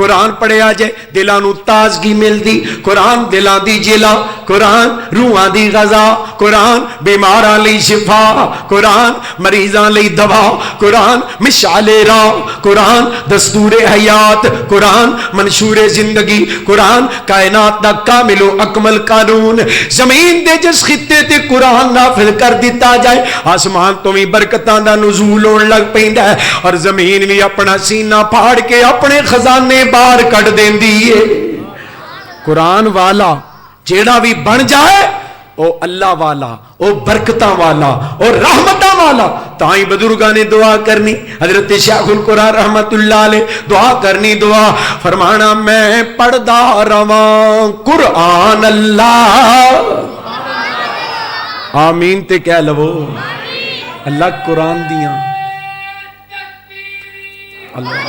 قرآن پڑھیا جائے دلاں نوں تازگی ملدی، قرآن دلاں دی جلا، قرآن روحاں دی غذا، قرآن بیماراں لئی شفا، قرآن مریضاں لئی دوا، قرآن مشعل راہ، قرآن دستور حیات، قرآن منشور زندگی، قرآن کائنات دا کامل و اکمل قانون۔ زمین دے جس خطے تے قرآن نافذ کر دیتا جائے، آسمان تو بھی برکتاں دا نزول ہون لگ پیندا ہے، اور زمین بھی اپنا سینہ پھاڑ کے اپنے خزانے باہر کڈ دیندی ہے۔ قرآن والا جیڑا بھی بن جائے او اللہ والا، او برکتاں والا، او رحمتاں والا۔ تائیں بزرگاں نے دعا کرنی، حضرت شیخ القرآن رحمت اللہ علیہ دعا کرنی، دعا فرمانا میں پڑھدا رواں قرآن اللہ، آمین تے کہہ لو اللہ قرآن دیاں اللہ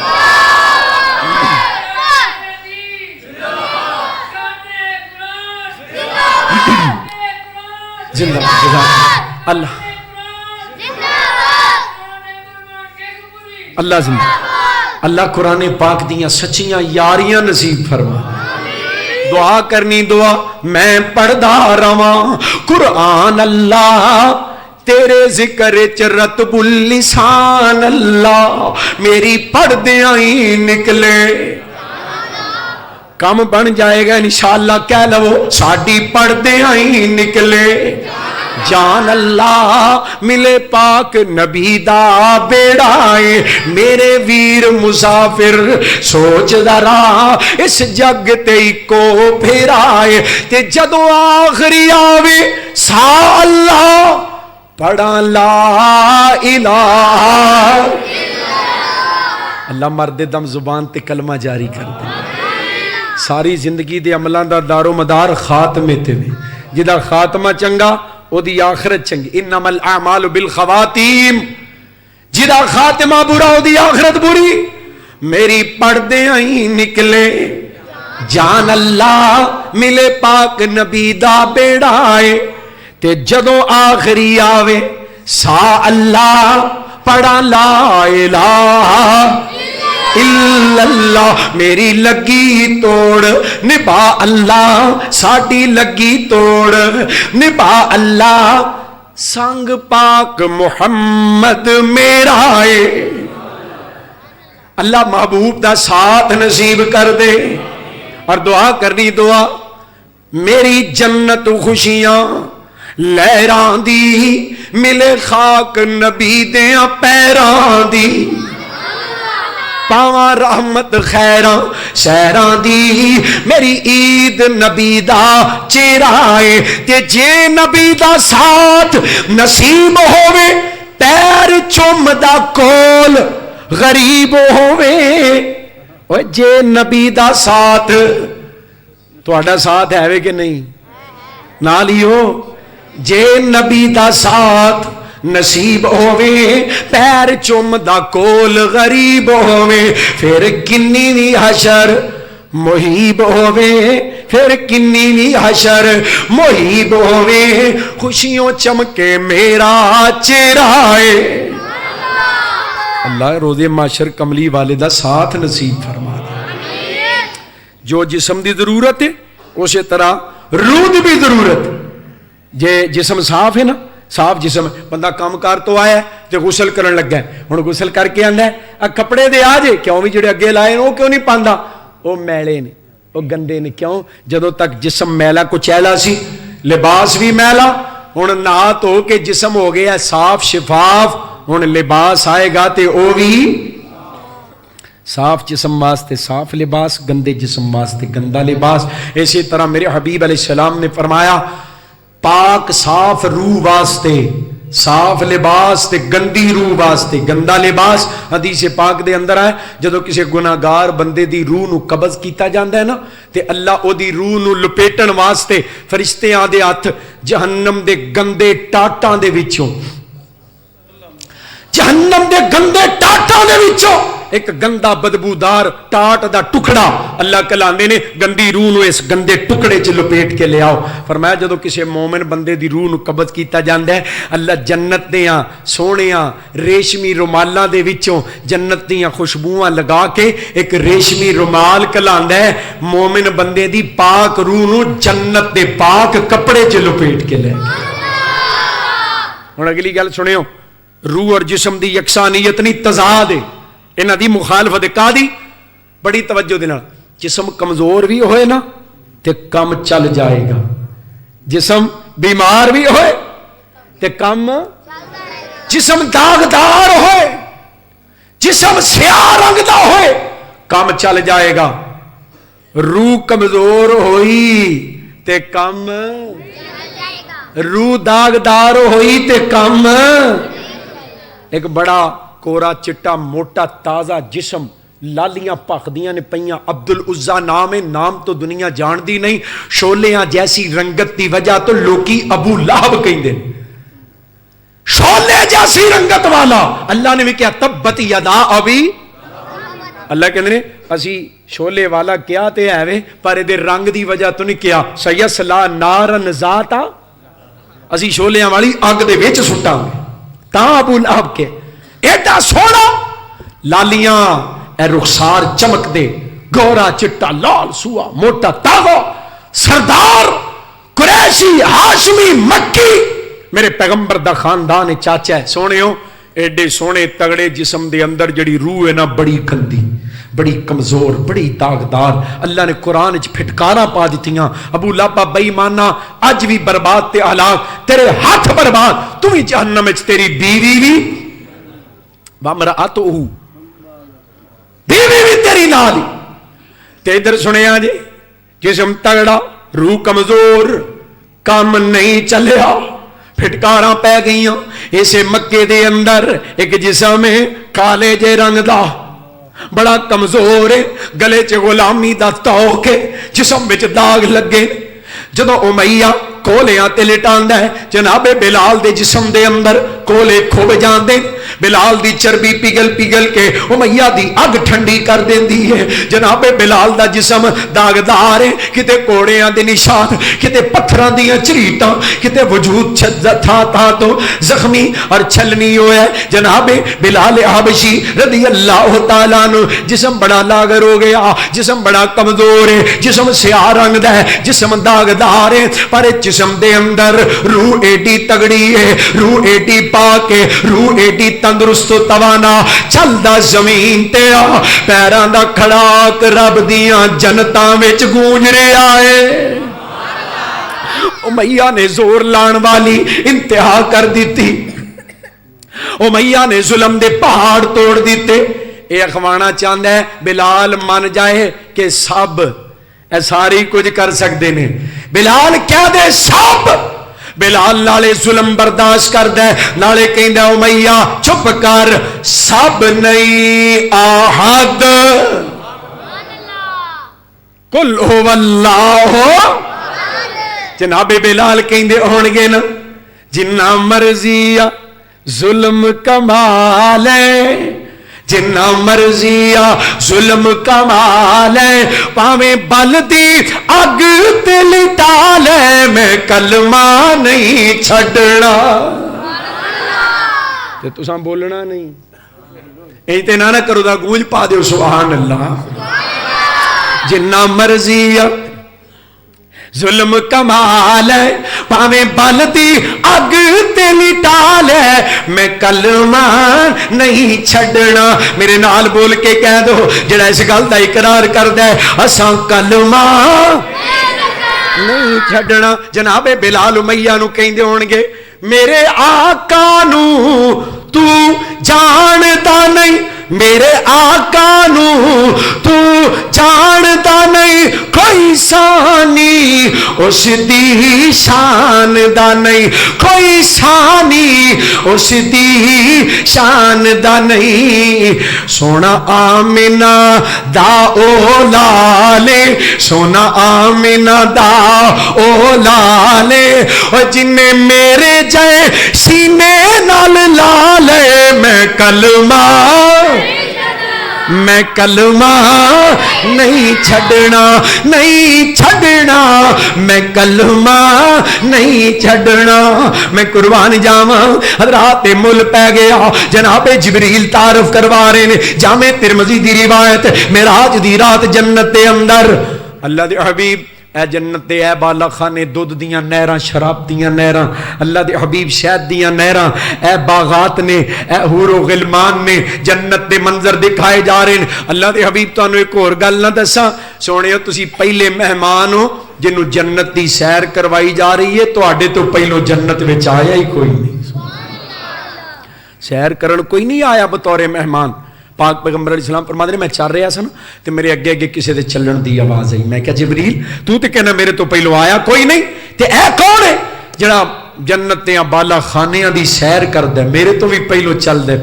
زندہ اللہ اللہ زندہ اللہ قرآن پاک دیاں سچیاں یاریاں نصیب فرما۔ دعا کرنی دعا میں پڑھدا رواں قرآن اللہ، تیرے ذکر چ رتب اللسان اللہ، میری پڑھ دیاں ہی نکلے کم بن جائے گا انشاءاللہ، کہہ لو ساڈی پڑھ دیاں ہی نکلے جان اللہ، ملے پاک نبی دا بیڑائے میرے ویر مسافر، سوچ ذرا اس جگ تے کو پھیرائے، تے جدو آخری آوے سا اللہ پڑھا لا الہ اللہ، مرد دم زبان تے کلمہ جاری کر دے، ساری زندگی دے عملان دا دار و مدار خاتمے تے میں، جدا خاتمہ چنگا او دی آخرت چنگی، انما الاعمال بالخواتیم، جدا خاتمہ برا او دی آخرت بری، میری پردے آئی نکلے جان اللہ، ملے پاک نبی دا بیڑائے، تے جدو آخری آوے سا اللہ پڑھا لا الہ الا اللہ، میری لگی توڑ نبا اللہ، ساڈی لگی توڑ نبا اللہ، سنگ پاک محمد میرا ہے، اللہ محبوب دا ساتھ نصیب کر دے، اور دعا کرنی دعا میری جنت خوشیاں لہران دی، ملے خاک نبی دیاں پیران دی، پاواں رحمت خیران شہران دی، میری عید نبی دا چہرائے، تے جے نبی دا ساتھ نصیب ہوئے، پیر چوم دا کول غریب ہوئے، جے نبی دا ساتھ تہاڈا ساتھ ہے کہ نہیں نال ہی ہو، جے نبی دا ساتھ نصیب ہوئے، پیر چوم دا کول غریب ہوئے، پھر کنی بھی حشر محیب ہوئے، پھر کنی بھی حشر محیب ہوئے، خوشیوں چمکے میرا چہرائے، اللہ روز معاشر کملی والے دا ساتھ نصیب فرما دے۔ جو جسم دی ضرورت ہے اسی طرح روح دی بھی ضرورت، جے جسم صاف ہے نا، صاف جسم، بندہ کام کار تو آیا ہے تے غسل کرن لگ گئے، ہن غسل کر کے آندا ہے کپڑے دے آ جے، کیوں بھی جڑے اگے لائے وہ کیوں نہیں پاندا، وہ میلے نے، وہ گندے نے، کیوں جدوں تک جسم میلا کچیلا سی، لباس بھی میلا، ہن نہا تو کے جسم ہو گیا صاف شفاف، ہن لباس آئے گا تے او بھی صاف جسم واسطے صاف لباس، گندے جسم واسطے گندا لباس۔ اسی طرح میرے حبیب علیہ السلام نے فرمایا پاک صاف روح واسطے صاف لباس تے گندی روح واسطے گندا لباس۔ حدیث پاک دے اندر ہے جدو کسی گناہگار بندے دی روح نو قبض کیتا جاندا ہے نا، تے اللہ او دی روح نو لپیٹن واسطے فرشتیاں دے ہاتھ جہنم دے گندے ٹاٹاں دے وچوں، جہنم دے گندے ٹاٹاں دے وچوں ایک گندا بدبودار ٹاٹ دا ٹکڑا اللہ کلاندے نے گندی روح نو اس گندے ٹکڑے چ لپیٹ کے لے آؤ. فرمایا جدو کسی مومن بندے دی روح نو قبض کیتا جاندا ہے اللہ جنت دیاں سونیاں ریشمی رومالاں دے وچوں جنت دیاں خوشبوواں لگا کے ایک ریشمی رومال کلاندا ہے مومن بندے دی پاک روح نو جنت دے پاک کپڑے چ لپیٹ کے لے. ہن اگلی گل سنیو, روح اور جسم دی یکسانیت نہیں تضاد ہے, انہاں دی مخالفت کا دی بڑی توجہ دے نال. جسم کمزور بھی ہوئے نا تے کم چل جائے گا, جسم بیمار بھی ہوئے تے کم, جسم داغدار ہوئے, جسم سیاہ رنگ دا ہوئے کم چل جائے گا. روح کمزور ہوئی تے کم, روح داغدار ہوئی تے کم. ایک بڑا کورا چٹا موٹا تازہ جسم لالیاں پخدیاں نے پئیاں, عبد العزا نام ہے, نام تو دنیا جان دی نہیں, شولیاں جیسی رنگت دی وجہ تو لوکی ابو لہب کہندے, شولے جیسی رنگت والا. اللہ نے بھی کیا تبت یدا ابی, اللہ کہندے نے اسی شولے والا کیا تے ہے پر دے رنگ دی وجہ تو نہیں کیا, سیسلا نارن ذات, اسی شولیاں والی اگ دے وچ سٹاں گے. تاں ابو لہب کے ایڈا سونا لالیاں اے رخسار چمک دے, گورا چٹا لال سوا موٹا تازہ سردار قریشی ہاشمی مکی, میرے پیغمبر دا خاندان چاچا ہے. سونےو ایڈے سونے تگڑے جسم دے اندر جڑی روح ہے نا بڑی گندی, بڑی کمزور, بڑی داغدار. اللہ نے قرآن وچ پھٹکارا پا دتیاں, ابو لہب بے ایمانا اج بھی برباد تے ہلاک, تیرے ہاتھ برباد, تو بھی جہنم وچ, تیری بیوی بھی وامرأتہ, بیوی بھی تیری نال ہی. تے ادھر سنیا جی, جسم تگڑا روح کمزور, کام نہیں چلیا, پھٹکاراں پہ گئیاں. اسے مکے دے اندر ایک جسم ہے کالے جے رنگ دا, بڑا کمزور ہے, گلے چ غلامی دا توق ہے, جسم وچ داغ لگے. جدو امیہ کولیاں تے لٹاندا ہے, جناب بلال دے جسم دے اندر کولے کھب جاندے, بلال دی چربی پگل پگل کے امیہ دی اگ ٹھنڈی کر دیندی ہے. جناب بلال دا جسم داغدار ہے, کتے کوڑیاں دے نشان, کتے پتھراں دیاں چریٹاں, کتے وجود تھا تو زخمی اور چھلنی ہویا ہے. جناب بلال حبشی رضی اللہ تعالیٰ عنہ جسم بڑا لاغر ہو گیا, جسم بڑا کمزور ہے, جسم سیاہ رنگ دا ہے, جسم داغدار ہے, پر جسم دے اندر روح ایڈی تگڑی ہے, روح ایڈی پاک ہے, روح ایڈی تندرست و توانا, چلدا زمین تے آ, پیراں دا کھڑاک رب دیاں جنتاں وچ گونج رہا ہے. امیہ نے زور لان والی انتہا کر دیتی, امیہ نے ظلم دے پہاڑ توڑ دیتے. اے اخوانا چاہتا ہے بلال من جائے کہ سب اے ساری کچھ کر سکتے نے, بلال کہہ دے سب, بلال نالے ظلم برداشت کر دے, نالے کہندا امیہ چپ کر, سب نہیں احد قل هو اللہ. جناب بلال کہندے ہون گے نا جنہ مرضی ظلم کمال ہے, جنہ مرضی ظلم کمال ہے, پاویں بل دی اگ تے لٹا لے, میں کلمہ نہیں چھڈنا. تے تساں بولنا نہیں, ایں تے نہ کرو دا گونج پا دیو سبحان اللہ. جنہ مرضی ظلم کمال ہے, پاویں بل دی اگ تے لٹا لے, میں کلمہ نہیں چھڈنا. میرے نال بول کے کہہ دو جڑا اس گل دا اقرار کردا ہے اساں کلمہ نہیں چھڈنا. جناب بلال امیہ نو کہندے ہون گے میرے آقا نو تو جاندا نہیں, میرے آقا نو تو جاندا نہیں, کوئی ثانی اس دی شان دا نہیں, کوئی ثانی اس دی شان دا نہیں. سونا آمنہ دا اولالے, سونا آمنہ دا اولالے, اور جنہیں میرے جائے سینے نال لالے, میں کلمہ میں کلمہ نہیں چھڈنا، نہیں چھڈنا، میں کلمہ نہیں چھڈنا، میں قربان جاواں حضرات مل پہ گیا۔ جناب جبریل تعارف کروا رہے نے، جامع ترمذی دی روایت، معراج دی رات جنت دے اندر اللہ دے حبیب اے جنت دے اے بالا خانے، دودھ دیاں نہراں، شراب دیاں نہراں، اللہ دے حبیب شہد دیاں نہراں، اے باغات نے، اے حور و غلمان نے، جنت دے منظر دکھائے جا رہے ہیں۔ اللہ دے حبیب تانوں ایک اور گل نہ دساں، سونےو تسی پہلے مہمان ہو جنوں جنت دی سیر کروائی جا رہی ہے، تواڈے تو پہلو جنت وچ آیا ہی کوئی نہیں، سیر کرن کوئی نہیں آیا بطور مہمان۔ پاک پیغمبر علیہ السلام فرماتے ہیں میں چل رہا سا تے میرے اگے اگے کسی دے چلن دی آواز آئی، میں کہا جبریل تو تے کہنا میرے تو پہلو آیا کوئی نہیں، تے اے کون ہے جڑا جنت دیاں بالا خانیاں دی سیر کردا ہے، میرے تو بھی پہلو چل دے۔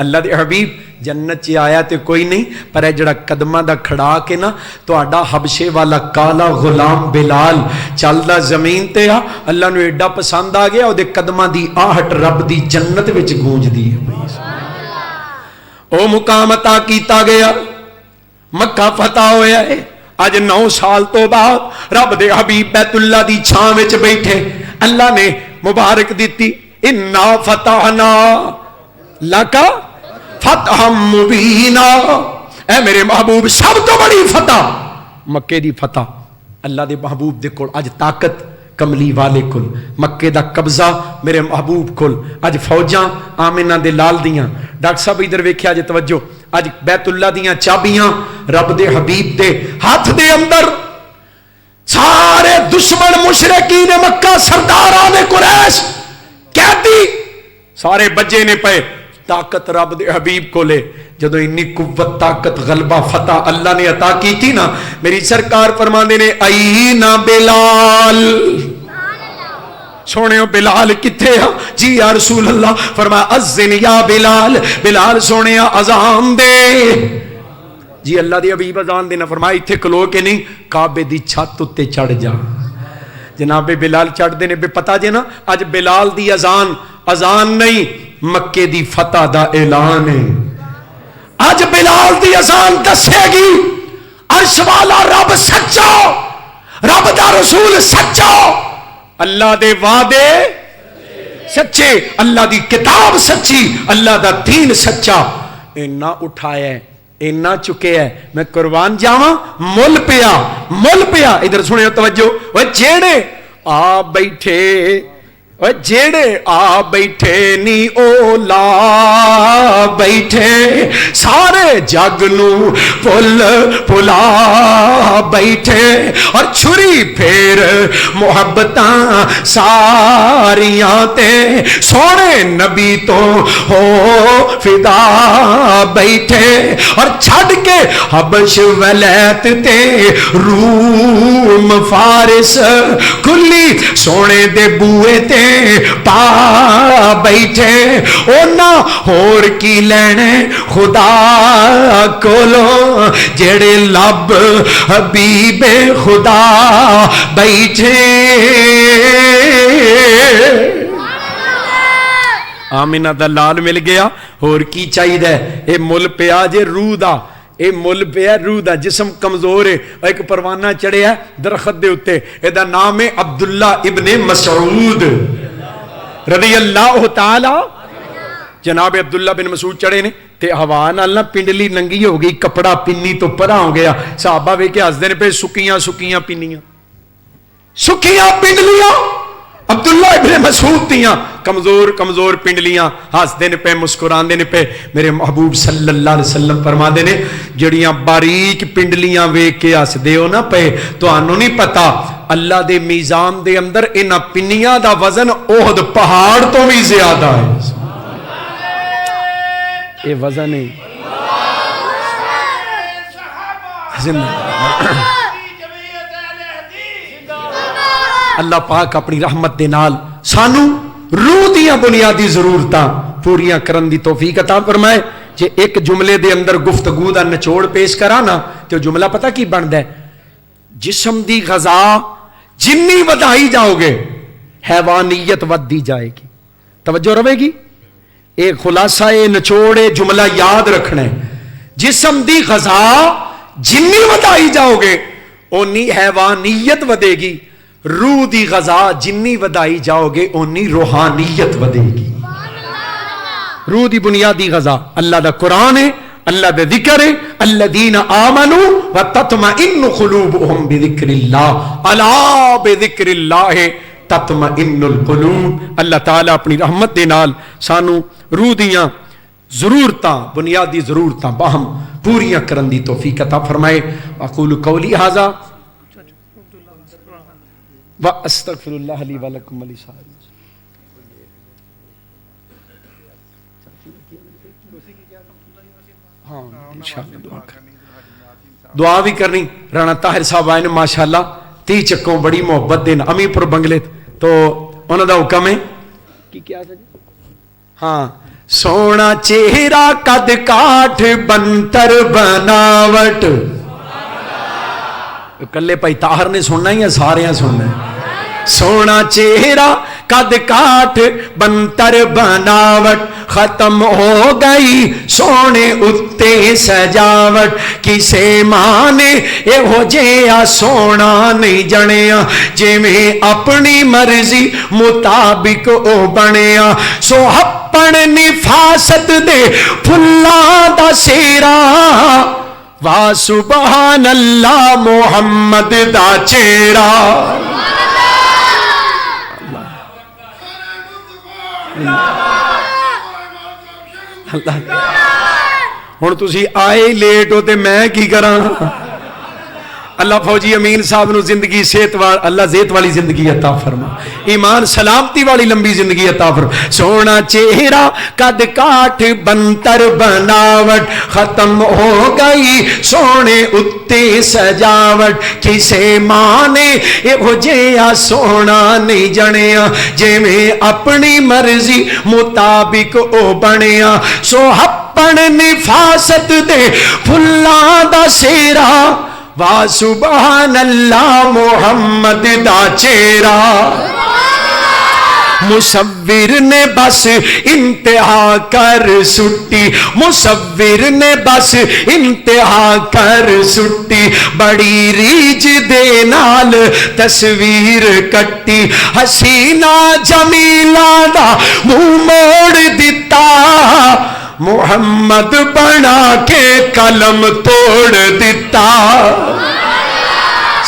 اللہ دے حبیب جنت چ آیا تے کوئی نہیں، پر اے جڑا قدماں دا کھڑا کے نا تہاڈا حبشے والا کالا غلام بلال چلدا زمین تے آ، اللہ نو ایڈا پسند آ گیا، او دے قدماں دی آہٹ رب دی جنت وچ گونجدی ہے۔ او مقام عطا کیتا گیا، مکہ فتح ہویا ہے۔ اج 9 سال تو بعد رب دے حبیب بیت اللہ دی چھاں وچ بیٹھے، اللہ نے مبارک دیتی، انا فتحنا لکا فتحا مبینا، اے میرے محبوب سب تو بڑی فتح مکے دی فتح، اللہ دے محبوب دے کول اج طاقت کملی والے کل، مکے دا قبضہ میرے محبوب کل، اج فوجاں آمنہ دے لال دیاں۔ ڈاکٹر صاحب ادھر ویکھیا جے توجہ، اج بیت اللہ دیاں چابیاں رب دے حبیب دے ہاتھ دے اندر، سارے دشمن مشرکین مکہ سرداران قریش قیدی سارے بجے نے پے، طاقت رب دے حبیب کو لے۔ جدو انی قوت طاقت غلبہ فتح اللہ نے عطا کی تھی نا، میری سرکار فرماندے نے اینا بلال، سونے بلال کتھے ہاں؟ جی یا رسول اللہ، فرمایا اذن یا بلال، بلال سونے اذان دے۔ جی اللہ دی حبیب اذان دینا، فرمایا ایتھے کھلو کے نہیں، کعبے دی چھت اتے چڑھ جا۔ جناب بلال چڑھ دے نے، بے پتہ جے نا اج بلال دی اذان نہیں، مکے دی فتح دا اعلان ہے۔ آج بلال دی اذان دسے گی عرش والا رب سچا، رب دا رسول سچا، اللہ دے وعدے سچے، اللہ دی کتاب سچی، اللہ دا دین سچا۔ اینا اٹھایا ہے، اینا چکے ہے، میں قربان جاواں مل پیا۔ ادھر سنیں توجہ، وہ جیڑے آ بیٹھے، جیڑے آ بیٹھے نی اولا بیٹھے، سارے جگ نو پلا بیٹھے، اور چھری پھیر محبتاں ساریاں تے سونے نبی تو ہو فدا بیٹھے، اور چھڑ کے حبش ولیت تے روم فارس کلی سونے دے بوئے تے پا بیٹھے، اونا ہور کی لینے خدا کولو جڑے لب حبیب خدا بیٹھے۔ آمینہ دا لال مل گیا، ہور کی چاہیے دے، اے مل پیا جے روح دا، اے مل پیا روح دا، جسم کمزور ہے، ایک پروانہ چڑھے ہے درخت دے اتے، اے دا نام ہے عبداللہ ابن مسعود رضی اللہ تعالی۔ جناب عبداللہ بن مسعود چڑھے نے تے ہوا نال پنڈلی ننگی ہو گئی، کپڑا پنی تو پرا ہو گیا، صحابہ وے کے ہسدے پہ سکیاں پنیاں، سکیاں پنڈلیاں عبداللہ ابن مسعود دیاں، کمزور پنڈلیاں، ہسدے نے پہ مسکراندے نے پہ۔ میرے محبوب صلی اللہ علیہ وسلم فرماندے نے جڑیاں باریک پنڈلیاں ویکھ کے ہسدے ہو نا پہ، تانوں نہیں پتا اللہ دے میزان دے اندر انہاں پنیاں دا وزن احد پہاڑ تو بھی زیادہ ہے۔ اے وزن ہے اللہ پاک اپنی رحمت دے نال سانو روح دیاں بنیادی ضرورتاں پوریاں کرن دی توفیق عطا فرمائے۔ جے ایک جملے دے اندر گفتگو دا نچوڑ پیش کرانا تو جملہ پتہ کی بندا ہے؟ جسم دی غذا جنی ودائی جاؤ گے حیوانیت ودی جائے گی۔ توجہ رہے گی، ایک خلاصہ نچوڑ جملہ یاد رکھنا ہے، جسم دی غذا جنی ودائی جاؤ گے اونی حیوانیت ودے گی، روح دی غذا جنی ودائی جاؤ گے اونی روحانیت ودے گی۔ روح دی بنیادی غذا اللہ دا قرآن ہے، اللہ دے ذکر ہے، الذین آمنوا وتطمئن قلوبهم بذکر اللہ، الا بذکر اللہ تطمئن القلوب۔ اللہ تعالیٰ اپنی رحمت دے نال سانو روح دیاں ضرورتاں، بنیادی ضرورتاں باہم پوریاں کرن دی توفیق عطا فرمائے۔ اقول قولی ھذا واستغفر اللہ لی ولکم ولسائر۔ ہاں انشاءاللہ دعا کرنی، دعا بھی کرنی۔ رانا طاہر صاحب آئے ماشاءاللہ 30 چکوں بڑی محبت دین امی پر بنگلے تو انہوں دا حکم ہے کی کیا تھا جی؟ ہاں سونا چہرہ قد کاٹھ بنتر بناوٹ، کلے پائی طاہر نے سننا ہی ہے سارے ہیں سننا ہے۔ سونا چہرہ قد کاٹھ بنتر بناوٹ، ختم ہو گئی سونے اتے سجاوٹ، کسے مانے اے ہو جیا سونا نہیں جنیا، جے میں اپنی مرضی مطابق او بنیا، سو اپن نفاست دے پھلا دا سیرا، وا سبحان اللہ محمد دا چہرہ۔ ہن تسی آئے لیٹ ہو تے میں کی کراں؟ اللہ فوجی امین صاحب نو زندگی صحت اللہ زیت والی زندگی عطا فرما، ایمان سلامتی والی لمبی زندگی عطا فرما۔ سونا چہرہ قد کاٹھ بنتر بناوٹ، ختم ہو گئی سونے اتے سجاوٹ، کسے مانے اے ہو جیا سونا نہیں جنیا، جے میں اپنی مرضی مطابق او بنیا، سو اپن نفاست دے پھلاں دا سیرا، وا سبحان اللہ محمد دا چہرہ۔ مصور نے بس انتہا کر سٹی، مصور نے بس انتہا کر سٹی، بڑی ریج دے نال تصویر کٹی، حسینہ جمیلہ دا منہ موڑ دیتا، محمد بنا کے قلم توڑ دیتا۔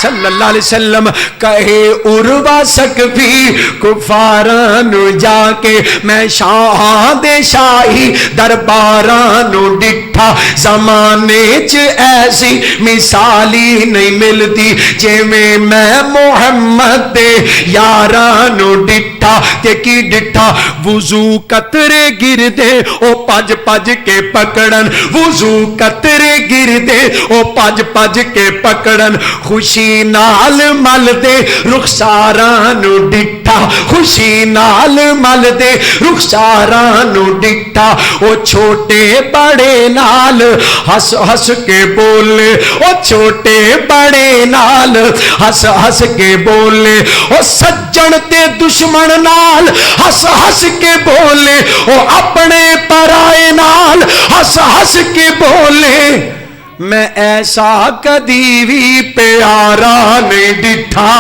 صلی اللہ علیہ وسلم کہے عروہ سقفی کفاران جا کے، میں شاہ دے شاہی درباران ڈٹھا، زمانے چ ایسی مثالی نہیں ملتی، جے میں محمد دے یاران ڈٹھا، تے کی ڈٹھا وضو قطرے گر دے او پج پج کے پکڑن، وضو قطرے گر دے او پج پج کے پکڑن، خوشی نال مل دے رخساراں نو ڈٹھا، خوشی نال مل دے رخساراں نو ڈٹھا، او چھوٹے بڑے نال ہس ہس کے بولے، او چھوٹے بڑے نال ہس ہس کے بولے، او سجن تے دشمن نال ہس ہس کے بولے، او اپنے پرائے نال ہس ہس کے بولے، میں ایسا کدی بھی پیارا نہیں ڈٹھا۔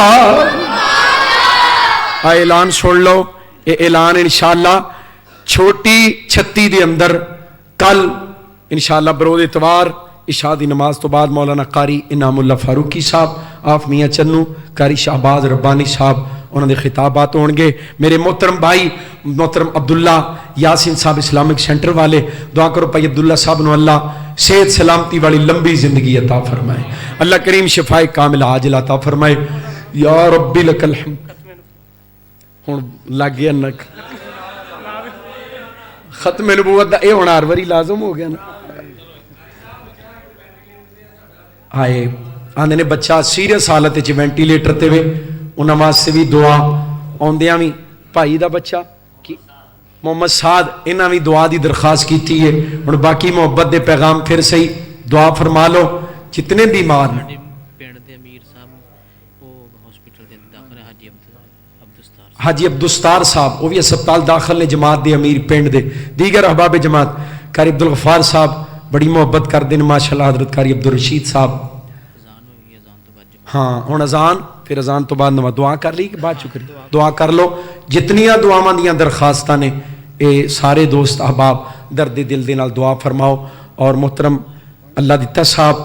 اعلان سن لو، یہ اعلان انشاءاللہ چھوٹی چھتی دے اندر کل انشاءاللہ برود اتوار عشاء دی نماز تو بعد مولانا قاری انعام اللہ فاروقی صاحب، آف میاں چنو، قاری شہباز ربانی صاحب انہوں نے خطابات ہوں گے۔ میرے محترم بھائی محترم عبداللہ یاسین صاحب اسلامک سینٹر والے، دعا کرو بھائی عبداللہ صاحب نو اللہ صحت سلامتی والی لمبی زندگی عطا فرمائے، اللہ کریم شفائے کامل عاجل عطا فرمائے، یا ربی لک الحمد۔ ہوں لگ گیا نک ختم نبوت دا اے ہونا ہر واری لازم ہو گیا نا۔ آئے آندے نے بچہ سیریس حالت وچ وینٹیلیٹر تے وے، انہاں واسطے بھی دعا، آندیاں بھی بھائی دا بچہ محمد سعد انہاں بھی دعا دی درخواست کیتی ہے۔ ہن باقی محبت دے پیغام پھر صحیح دعا فرما لو، جتنے بیمار ہیں حاجی عبدالستار صاحب وہ بھی اسپتال داخل نے، جماعت دے امیر پنڈ دے، دیگر احباب جماعت قاری عبدالغفار صاحب بڑی محبت کرتے ہیں ماشاءاللہ حضرت قاری عبدالرشید صاحب. ہاں ہوں اذان، پھر اذان تو بعد نماز. دعا کر لی کہ بعد چکری دعا کر لو. جتنیاں دعاواں دیاں درخواستاں نے اے سارے دوست احباب درد دل دے نال دعا فرماؤ. اور محترم اللہ دتا صاحب،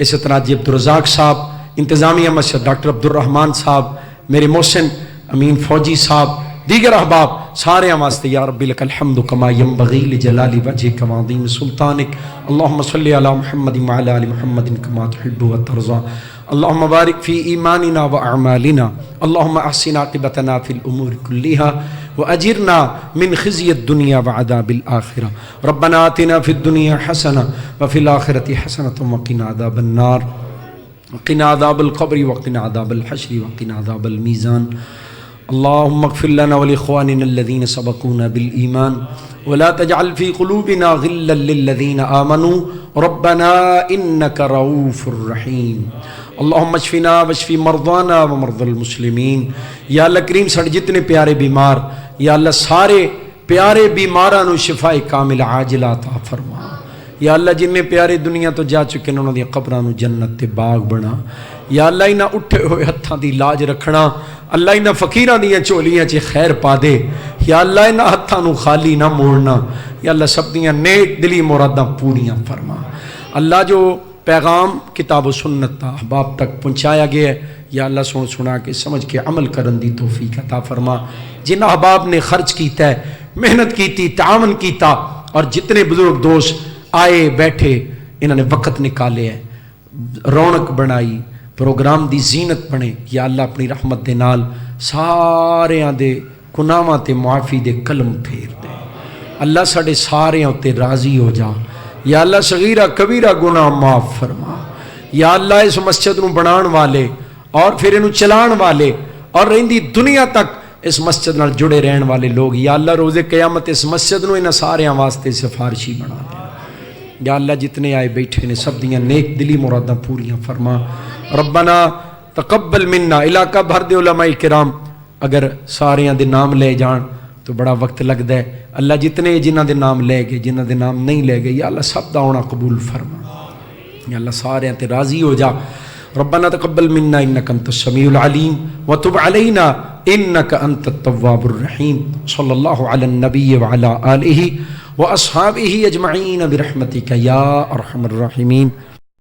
اسی طرح جی عبدالرزاق صاحب، انتظامیہ مسجد ڈاکٹر عبدالرحمان صاحب، میرے محسن امین فوجی صاحب، دیگر احباب سارے واسطے یا رب لک الحمد کما ینبغی لجلال وجهک وعظیم سلطانک. اللهم صل علی محمد وعلی آل محمد کما تحب وترضى. اللهم بارک فی ایماننا واعمالنا. اللهم احسن عاقبتنا فی الامور كلها واجرنا من خزي الدنيا وعذاب الاخره. ربنا آتنا في الدنيا حسنه وفي الاخره حسنه وقنا عذاب النار وقنا عذاب القبر وقنا عذاب الحشر وقنا عذاب الميزان. اللهم اغفر لنا ولإخواننا الذين سبقونا بالإيمان ولا تجعل في قلوبنا غلا للذين آمنوا ربنا إنك رؤوف رحيم. اللهم اشفنا واشف مرضانا ومرضى المسلمين. یا اللہ کریم سڑ جتنے پیارے بیمار، یا اللہ سارے پیارے بیماراں شفاء کامل عاجلہ عطا فرما. یا اللہ جن میں پیارے دنیا تو جا چکے ہیں انہوں نے قبراں نو جنت تے باغ بنا. یا اللہ انہاں اٹھے ہوئے ہتھاں دی لاج رکھنا. اللہ انہاں فقیراں دیاں چولیاں چ خیر پا دے. یا اللہ انہاں ہتھاں نو خالی نہ موڑنا. یا اللہ سب دیاں نیک دلی مراداں پوریاں فرما. اللہ جو پیغام کتاب و سنت تا احباب تک پہنچایا گیا ہے، یا اللہ سنا کے سمجھ کے عمل کرن دی توفیق عطا فرما. جن احباب نے خرچ کیتا ہے، محنت کیتی، تعاون کیتا، اور جتنے بزرگ دوست آئے بیٹھے انہوں نے وقت نکالے ہے، رونق بنائی، پروگرام دی زینت بنے. یا اللہ اپنی رحمت دے نال ساریاں دے گناہاں تے معافی دے کلم پھیر دے. اللہ ساڈے ساریاں تے راضی ہو جا. یا اللہ صغیرہ کبیرہ گناہ معاف فرما. یا اللہ اس مسجد نو بنان والے اور پھر انہوں چلان والے اور رہندی دنیا تک اس مسجد نال جڑے رہن والے لوگ، یا اللہ روز قیامت اس مسجد نو انہاں ساریاں واسطے سفارشی بنا دے. یا اللہ جتنے آئے بیٹھے نے سب دیاں نیک دلی مراداں پوریاں فرما. ربنا تقبل منا. علاقہ بھر دے علماء کرام اگر ساریاں دے نام لے جان تو بڑا وقت لگتا ہے. اللہ جتنے جنہ دے نام لے گئے، جنہ دے نام نہیں لے گئے، یا اللہ سب دا ہونا قبول فرما. یا اللہ سارے تے راضی ہو جا. ربنا تقبل منا انك انت السميع العليم وتب علينا انك انت التواب الرحيم. صلى الله على النبي وعلى آله واصحابه اجمعين برحمتك يا ارحم الراحمين.